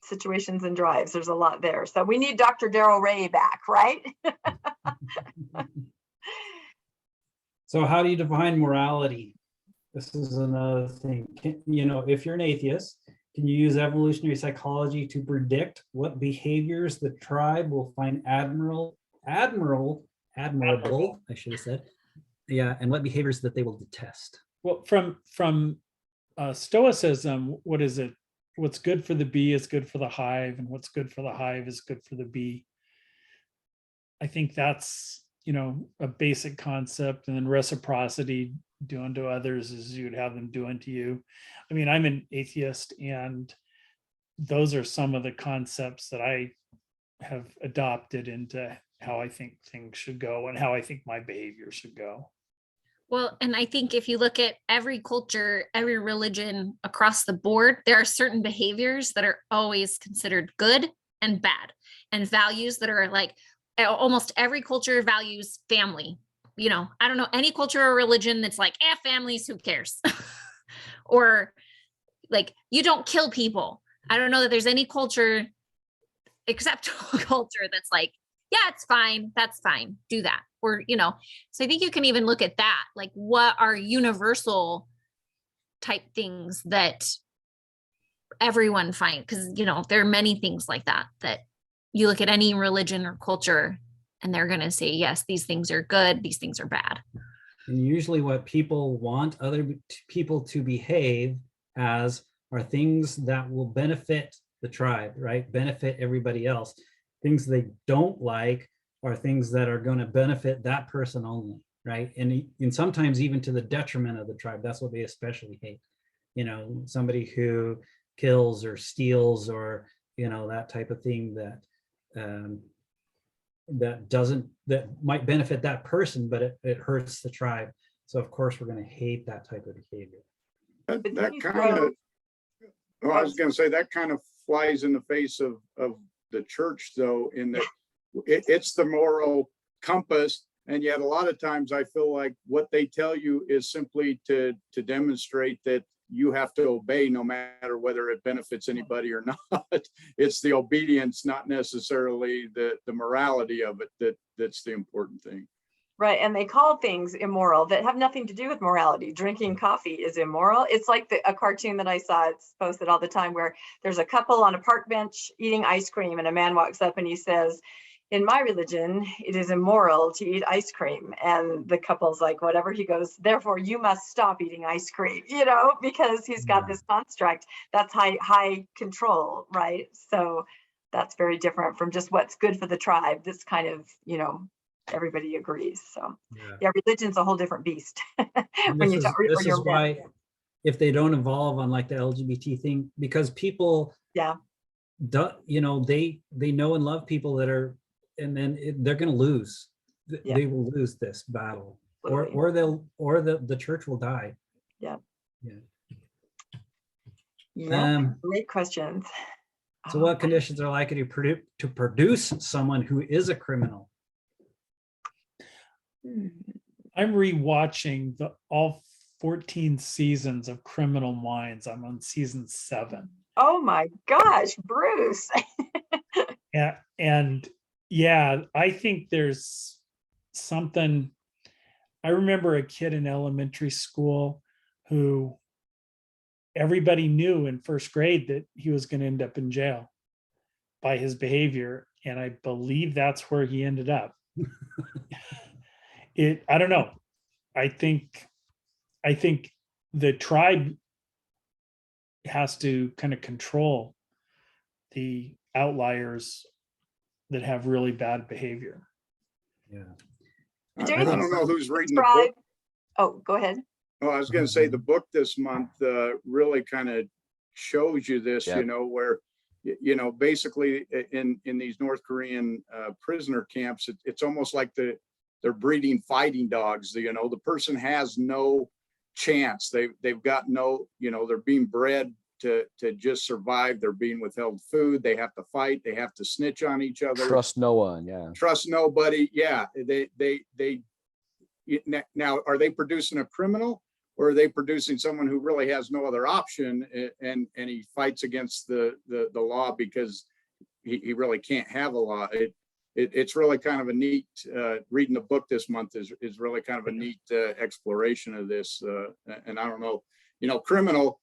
situations and drives. There's a lot there. So we need Dr. Daryl Ray back, right? So how do you define morality? This is another thing. You know, if you're an atheist, can you use evolutionary psychology to predict what behaviors the tribe will find admirable, I should have said. Yeah, and what behaviors that they will detest. Well, from Stoicism, what is it? What's good for the bee is good for the hive, and what's good for the hive is good for the bee. I think that's, a basic concept. And then reciprocity, do unto others as you'd have them do unto you. I mean, I'm an atheist, and those are some of the concepts that I have adopted into how I think things should go and how I think my behavior should go. Well, and I think if you look at every culture, every religion across the board, there are certain behaviors that are always considered good and bad, and values that are like almost every culture values family. I don't know any culture or religion that's like, families, who cares? Or like, you don't kill people. I don't know that there's any culture except culture that's like, yeah, it's fine. That's fine. Do that. Or, so I think you can even look at that. Like, what are universal type things that everyone finds? Because, there are many things like that you look at any religion or culture and they're going to say, yes, these things are good. These things are bad. And usually what people want other people to behave as are things that will benefit the tribe, right? Benefit everybody else. Things they don't like are things that are going to benefit that person only, right? And sometimes even to the detriment of the tribe. That's what they especially hate. Somebody who kills or steals or, that type of thing that that might benefit that person, but it hurts the tribe. So of course we're going to hate that type of behavior. That kind of, well, I was going to say that kind of flies in the face of the church, though, in that it's the moral compass, and yet a lot of times I feel like what they tell you is simply to demonstrate that you have to obey no matter whether it benefits anybody or not. It's the obedience, not necessarily the morality of it, that's the important thing. right. And they call things immoral that have nothing to do with morality. Drinking coffee is immoral. It's like a cartoon that I saw, it's posted all the time, where there's a couple on a park bench eating ice cream, and a man walks up and he says, in my religion, it is immoral to eat ice cream. And the couple's like, whatever. He goes, therefore, you must stop eating ice cream, because he's got this construct that's high control, right? So that's very different from just what's good for the tribe. This kind of, everybody agrees. So yeah, religion's a whole different beast. This is why if they don't evolve on like the LGBT thing, because people, they know and love people that are, and then they're going to lose. They will lose this battle, or the church will die. Yeah. Yeah. Great questions. So what conditions are likely to produce someone who is a criminal? I'm rewatching all 14 seasons of Criminal Minds. I'm on season 7. Oh my gosh, Bruce. Yeah, I think there's something. I remember a kid in elementary school who everybody knew in first grade that he was going to end up in jail by his behavior. And I believe that's where he ended up. I don't know. I think the tribe has to kind of control the outliers that have really bad behavior. Yeah. I don't know who's reading the tribe. book. Oh, go ahead. Oh, I was going to say the book this month really kind of shows you this, Yep. you know, where, you know, basically in these North Korean prisoner camps, it's almost like they're breeding fighting dogs. You know, the person has no chance. They've got no, you know, they're being bred to just survive. They're being withheld food. They have to fight. They have to snitch on each other. Trust no one. Yeah. Trust nobody. Yeah. Now, are they producing a criminal, or are they producing someone who really has no other option, and he fights against the law because he really can't have a law? It's really kind of a neat, reading the book this month is really kind of a neat exploration of this. And I don't know, you know, criminal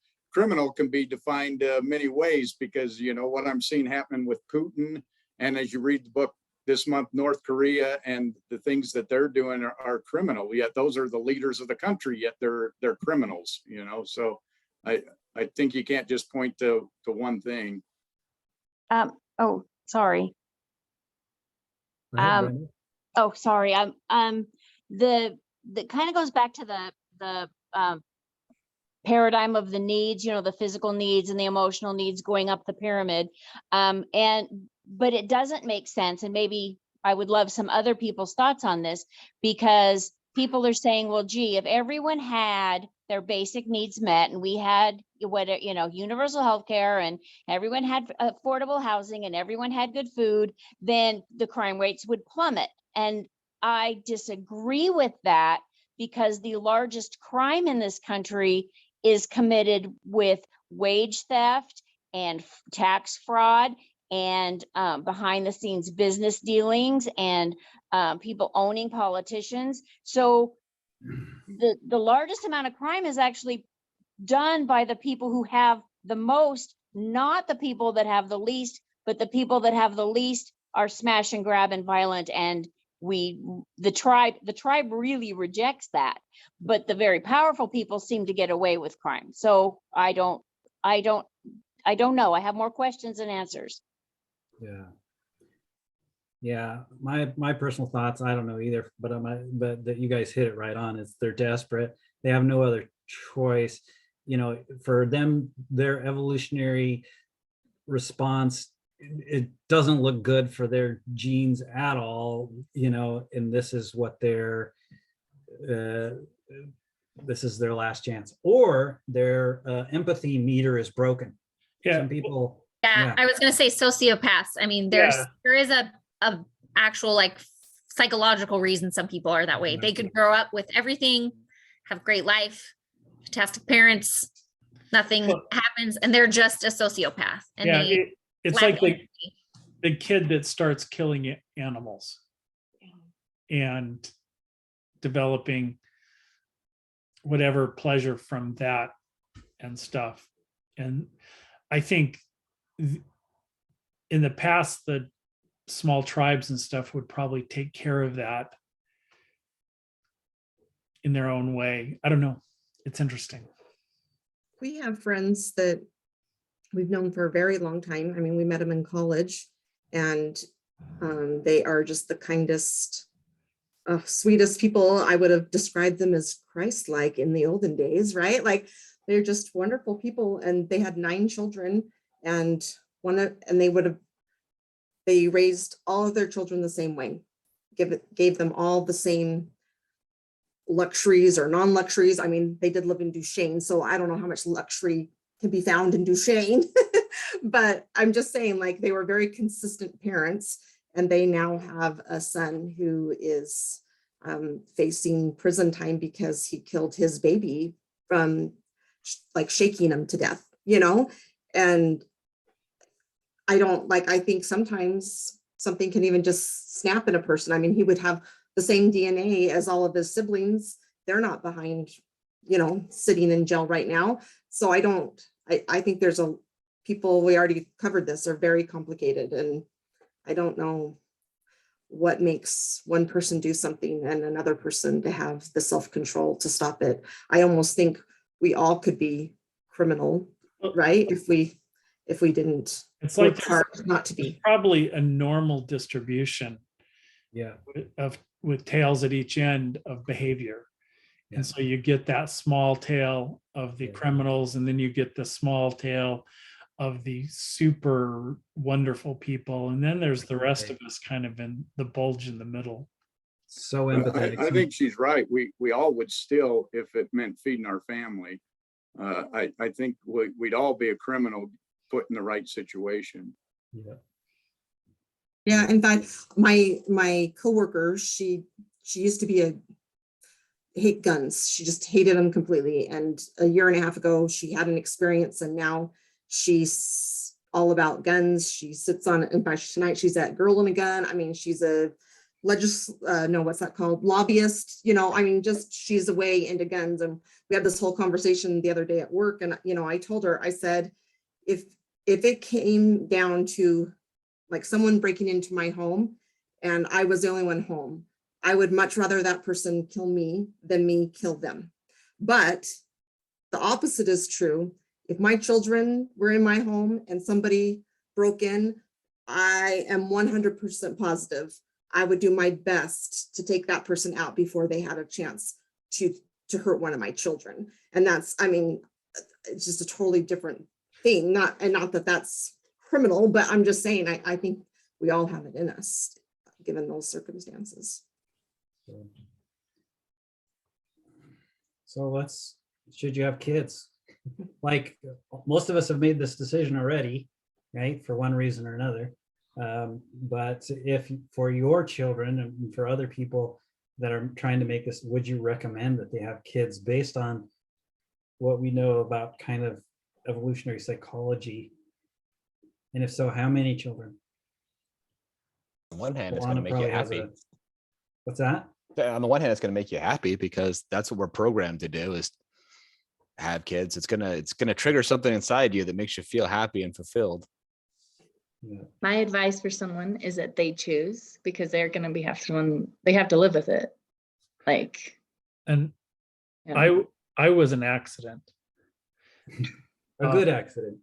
can be defined many ways, because, you know, what I'm seeing happening with Putin, and as you read the book this month, North Korea and the things that they're doing are criminal. Yet those are the leaders of the country, yet they're criminals, you know? So I think you can't just point to one thing. Oh, sorry. Go ahead, Brenda. Oh, sorry. The kind of goes back to the paradigm of the needs, you know, the physical needs and the emotional needs going up the pyramid. But it doesn't make sense. And maybe I would love some other people's thoughts on this, because people are saying, well, gee, if everyone had their basic needs met, and we had universal health care, and everyone had affordable housing, and everyone had good food, then the crime rates would plummet. And I disagree with that, because the largest crime in this country is committed with wage theft and tax fraud and behind the scenes business dealings and people owning politicians. So the largest amount of crime is actually done by the people who have the most, not the people that have the least, but the people that have the least are smash and grab and violent. And the tribe really rejects that, but the very powerful people seem to get away with crime. So I don't know. I have more questions than answers. Yeah. My personal thoughts, I don't know either, but that you guys hit it right on. Is they're desperate. They have no other choice. You know, for them, their evolutionary response, it doesn't look good for their genes at all, you know, and this is what this is their last chance, or their empathy meter is broken. Yeah. Some people. Yeah, I was gonna say sociopaths. I mean, there is a actual like psychological reason some people are that way. They could grow up with everything, have great life, fantastic parents, nothing happens, and they're just a sociopath. And it's like the kid that starts killing animals and developing whatever pleasure from that and stuff. And I think in the past, the small tribes and stuff would probably take care of that in their own way. I don't know. It's interesting. We have friends that we've known for a very long time. I mean, we met them in college, and they are just the kindest, sweetest people. I would have described them as Christ-like in the olden days, right? Like, they're just wonderful people, and they had 9 children, and they raised all of their children the same way, gave them all the same luxuries or non-luxuries. I mean, they did live in Duchesne, so I don't know how much luxury can be found in Duchesne, but I'm just saying, like, they were very consistent parents, and they now have a son who is facing prison time because he killed his baby from like shaking him to death, you know? And I think sometimes something can even just snap in a person. I mean, he would have the same DNA as all of his siblings. They're not behind, you know, sitting in jail right now. So I think there's people, we already covered this, are very complicated. And I don't know what makes one person do something and another person to have the self-control to stop it. I almost think we all could be criminal, right? If we didn't, it's like hard not to be. Probably a normal distribution Yeah. with tails at each end of behavior. Yeah. And so you get that small tail of the Yeah. criminals, and then you get the small tail of the super wonderful people. And then there's the rest of us kind of in the bulge in the middle. So I empathetic. think she's right. We all would still, if it meant feeding our family, I think we'd all be a criminal put in the right situation. Yeah. Yeah, in fact, my coworker, she used to hate guns. She just hated them completely. And a year and a half ago, she had an experience, and now she's all about guns. She sits on it. In fact, tonight she's at Girl in a Gun. I mean, she's a what's that called? Lobbyist, I mean, just she's way into guns. And we had this whole conversation the other day at work. And, I told her, I said, if it came down to like someone breaking into my home and I was the only one home, I would much rather that person kill me than me kill them. But the opposite is true. If my children were in my home and somebody broke in, I am 100% positive I would do my best to take that person out before they had a chance to hurt one of my children. And that's, I mean, it's just a totally different thing. Not that that's criminal, but I'm just saying, I think we all have it in us, given those circumstances. So should you have kids? Like most of us have made this decision already, right? For one reason or another. But if for your children and for other people that are trying to make this, would you recommend that they have kids based on what we know about kind of evolutionary psychology? And if so, how many children? On one hand, it's Alana going to make you probably has happy. What's that? On the one hand, it's going to make you happy because that's what we're programmed to do, is have kids. It's gonna trigger something inside you that makes you feel happy and fulfilled. Yeah. My advice for someone is that they choose, because they're going to they have to live with it. Like, And yeah. I was an accident. A good accident.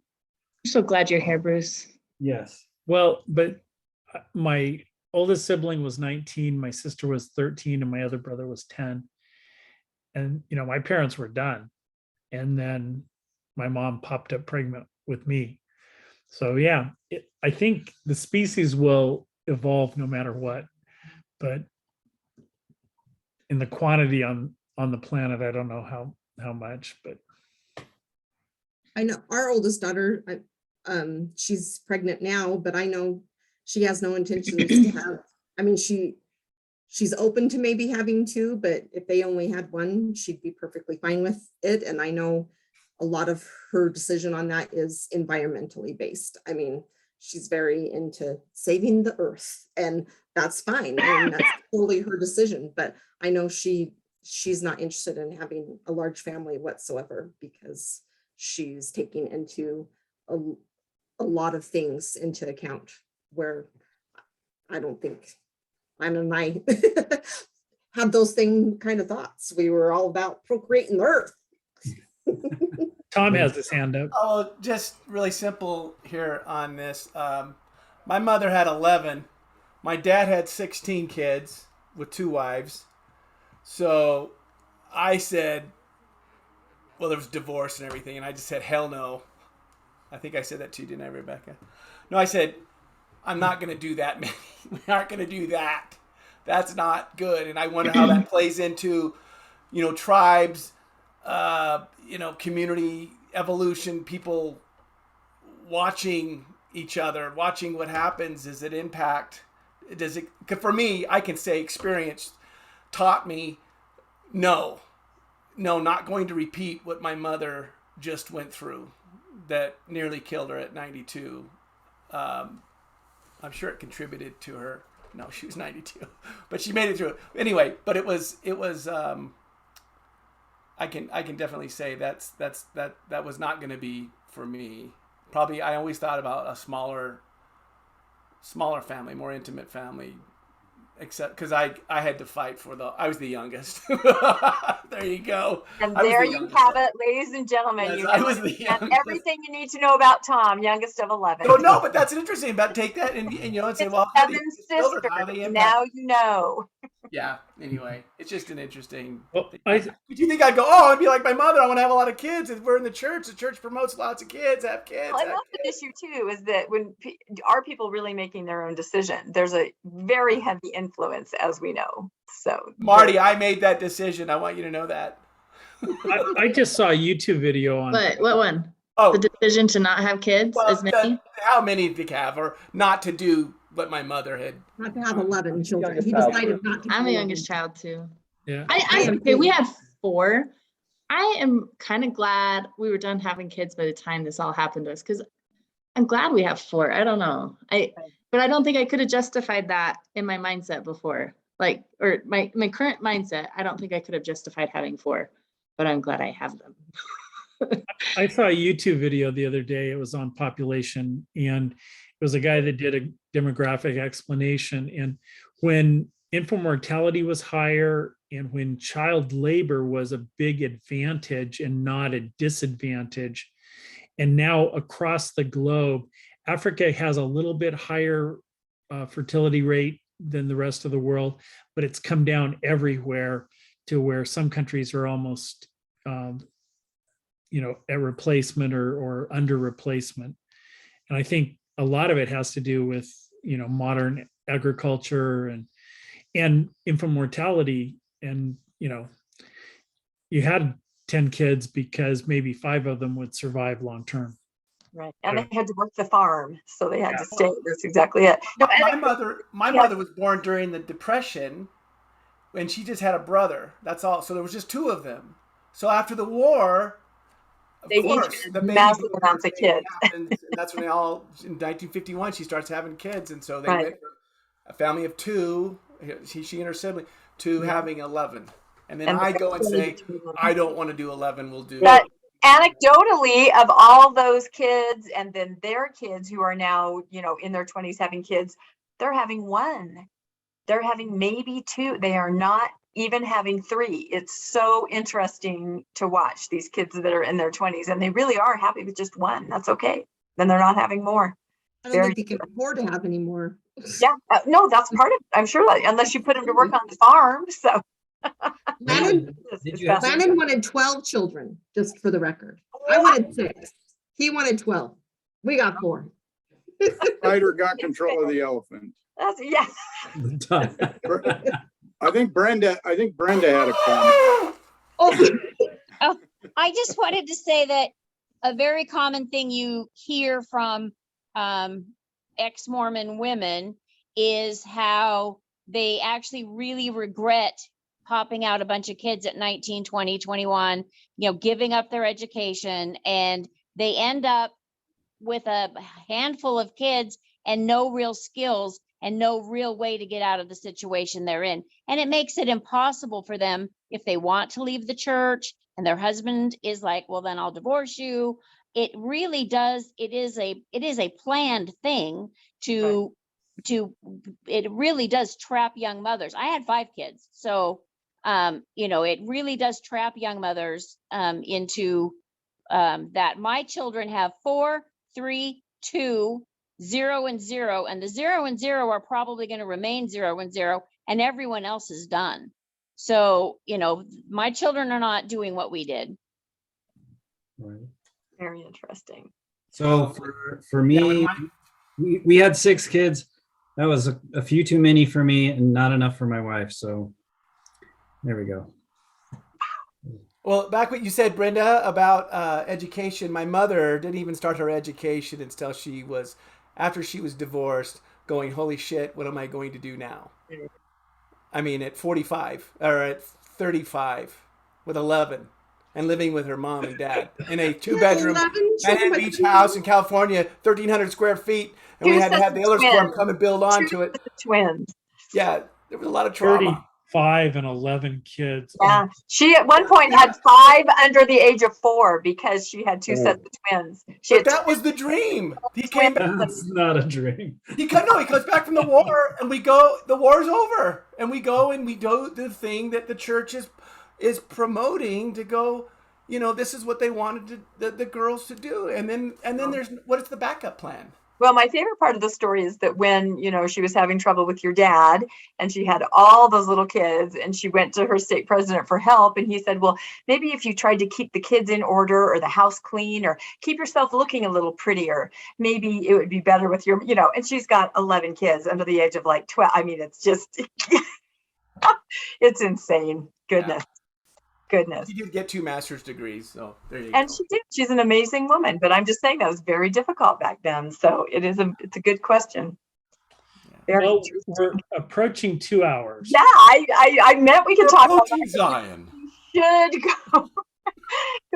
I'm so glad you're here, Bruce. Yes. Well, but my oldest sibling was 19, my sister was 13, and my other brother was 10. And, my parents were done. And then my mom popped up pregnant with me. So yeah, I think the species will evolve no matter what. But in the quantity on the planet, I don't know how much, but. I know our oldest daughter, she's pregnant now, but I know she has no intentions to have, I mean, she's open to maybe having two, but if they only had one, she'd be perfectly fine with it. And I know a lot of her decision on that is environmentally based. I mean, she's very into saving the earth, and that's fine. And that's totally her decision. But I know she's not interested in having a large family whatsoever, because she's taking into a lot of things into account where I don't think Anna and I had those same kind of thoughts. We were all about procreating the earth. Tom has his hand up. Oh, just really simple here on this. My mother had 11. My dad had 16 kids with 2 wives. So I said, well, there was divorce and everything. And I just said, hell no. I think I said that to you, didn't I, Rebecca? No, I said, I'm not going to do that, man. We aren't going to do that. That's not good. And I wonder how that plays into, tribes, community evolution, people watching each other, watching what happens. Does it impact? Does it? For me, I can say experience taught me, no, not going to repeat what my mother just went through that nearly killed her at 92. I'm sure it contributed to her. No, she was 92, but she made it through it anyway. But it was. I can definitely say that was not going to be for me. Probably, I always thought about a smaller family, more intimate family. Except because I had to fight I was the youngest. There you go. And there you have it, ladies and gentlemen. Yes, I was the youngest. Everything you need to know about Tom, youngest of 11. Oh no, but that's interesting. But take that and say, well, Seven sisters. Now you know. Yeah. Anyway, it's just an interesting. Well, thing. I Would you think I'd go? Oh, I'd be like my mother. I want to have a lot of kids. If we're in the church, the church promotes lots of kids. Have kids. Well, and have that's an issue too, is that when are people really making their own decision? There's a very heavy influence, as we know. So Marty, I made that decision. I want you to know that. I just saw a YouTube video on. What one? Oh, The decision to not have kids, well, as many? how many to have, or not to do what my mother had. Not to have 11 children. Youngest He child. decided not to. I'm have the 11. youngest child too. Yeah. Okay, we had 4. I am kind of glad we were done having kids by the time this all happened to us, because I'm glad we have 4. I don't know. But I don't think I could have justified that in my mindset before. Like, or my current mindset, I don't think I could have justified having 4, but I'm glad I have them. I saw a YouTube video the other day. It was on population, and it was a guy that did a demographic explanation. And when infant mortality was higher and when child labor was a big advantage and not a disadvantage, and now across the globe, Africa has a little bit higher fertility rate than the rest of the world, but it's come down everywhere to where some countries are almost at replacement or under replacement. And I think a lot of it has to do with, modern agriculture and infant mortality. And, you had 10 kids because maybe 5 of them would survive long term. right, and they had to work the farm, so they had to stay. That's exactly it. No, My mother was born during the Depression, when she just had a brother. That's all. So there was just 2 of them. So after the war, of they course, each the had baby massive boomers amounts of thing kids. happens, and that's when in 1951, she starts having kids. And so they Right. went from a family of 2, she and her sibling, to having 11. And then And I go and say, between them. I don't want to do 11. We'll do. But anecdotally, of all those kids and then their kids who are now, in their 20s having kids, they're having 1. They're having maybe 2. They are not even having 3. It's so interesting to watch these kids that are in their 20s, and they really are happy with just 1. That's okay. Then they're not having more. I don't think they can afford to have any more. Yeah, no, that's part of, I'm sure, unless you put them to work on the farm. So Lannon wanted 12 children, just for the record. I wanted 6. He wanted 12. We got 4. Ryder got control of the elephant. That's, yeah. I think Brenda had a comment. Oh, I just wanted to say that a very common thing you hear from ex-Mormon women is how they actually really regret popping out a bunch of kids at 19, 20, 21, giving up their education, and they end up with a handful of kids and no real skills and no real way to get out of the situation they're in. And it makes it impossible for them if they want to leave the church and their husband is like, well, then I'll divorce you. It really does. It is a planned thing it really does trap young mothers. I had 5 kids. So, it really does trap young mothers into that. My children have 4, 3, 2, 0 and 0, and the 0 and 0 are probably going to remain 0 and 0, and everyone else is done. So, my children are not doing what we did. Right. Very interesting. So for me, we had 6 kids. That was a few too many for me and not enough for my wife. So there we go. Well, back what you said, Brenda, about education. My mother didn't even start her education until after she was divorced, going, holy shit, what am I going to do now? I mean, at 45 or at 35 with 11 and living with her mom and dad in a 2-bedroom Manhattan Beach house in California, 1,300 square feet. And we had to have the Elder Swarm come and build onto it. Twins. Yeah, there was a lot of trauma. 35 and 11 kids. Yeah, she at one point had 5 under the age of 4 because she had 2 sets of twins. That was the dream. He came back. That's not a dream. He comes back from the war, and the war's over, and we go and we do the thing that the church is promoting to go. This is what they wanted the girls to do, and then there's what is the backup plan? Well, my favorite part of the story is that when, she was having trouble with your dad and she had all those little kids and she went to her state president for help. And he said, well, maybe if you tried to keep the kids in order or the house clean or keep yourself looking a little prettier, maybe it would be better with your, and she's got 11 kids under the age of like 12. I mean, it's just, it's insane. Goodness. Goodness. She did get 2 master's degrees, so there you And go. she did. She's an amazing woman, but I'm just saying that was very difficult back then. So it's a good question. Very Well, interesting. we're approaching 2 hours. Yeah, I meant we could talk about Approaching Zion. should go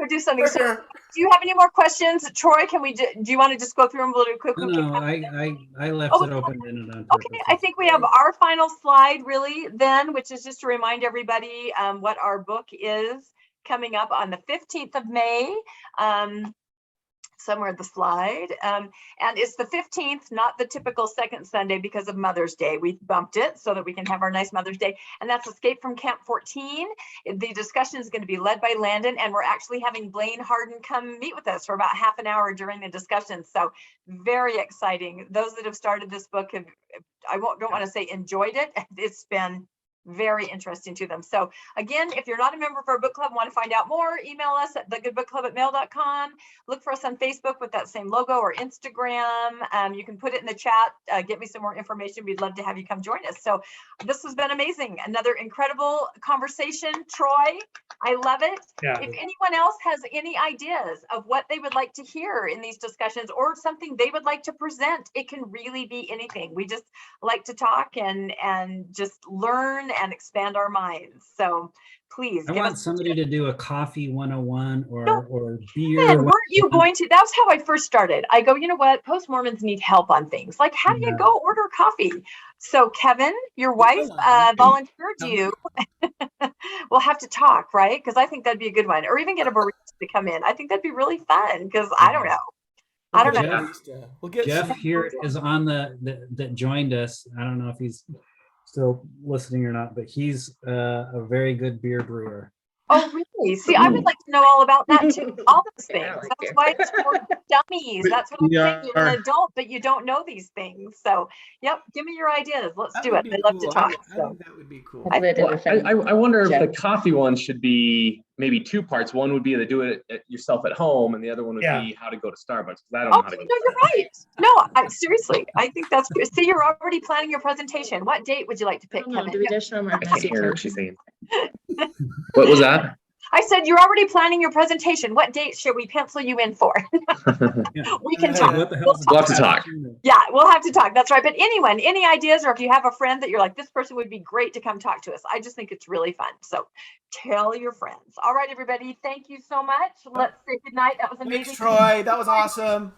do something. So, do you have any more questions, Troy? Can we do you want to just go through them really quick? No, I left it open-ended on purpose. Okay, I think we have our final slide really then, which is just to remind everybody what our book is coming up on the 15th of May. Somewhere the slide. And it's the 15th, not the typical second Sunday because of Mother's Day. We bumped it so that we can have our nice Mother's Day. And that's Escape from Camp 14. The discussion is going to be led by Landon, and we're actually having Blaine Harden come meet with us for about half an hour during the discussion. So very exciting. Those that have started this book have, don't want to say enjoyed it. It's been very interesting to them. So again, if you're not a member of our book club, want to find out more, email us at thegoodbookclub@mail.com. Look for us on Facebook with that same logo or Instagram. You can put it in the chat. Get me some more information. We'd love to have you come join us. So this has been amazing. Another incredible conversation. Troy, I love it. Yeah. If anyone else has any ideas of what they would like to hear in these discussions or something they would like to present, it can really be anything. We just like to talk and just learn and expand our minds. So please I give want us somebody to do a coffee 101 or beer. Man, weren't you going to? That's how I first started. I go, you know what? Post-Mormons need help on things. Like, how do you go order coffee? So Kevin, your wife, volunteered you. We'll have to talk, right? Because I think that'd be a good one. Or even get a barista to come in. I think that'd be really fun because I don't know. I don't know. Jeff here is on that joined us. I don't know if he's still listening or not, but he's a very good beer brewer. Oh, really? See, I would like to know all about that too. All those things. That's why it's for dummies. That's what I'm saying. You're an adult, but you don't know these things. So, yep, give me your ideas. Let's do it. I'd love to talk. I think that would be cool. I wonder if the coffee one should be maybe 2 parts. One would be to do it yourself at home, and the other one would be how to go to Starbucks. I don't know how to go to Starbucks. You're right. No, seriously, I think that's good. See, you're already planning your presentation. What date would you like to pick, Kevin? I can't hear what she's saying. What was that? I said you're already planning your presentation. What date should we pencil you in for? We can talk. We'll have to talk. Yeah, we'll have to talk. That's right. But anyone, any ideas, or if you have a friend that you're like, this person would be great to come talk to us. I just think it's really fun. So tell your friends. All right, everybody. Thank you so much. Let's say goodnight. That was amazing. Thanks, Troy. That was awesome.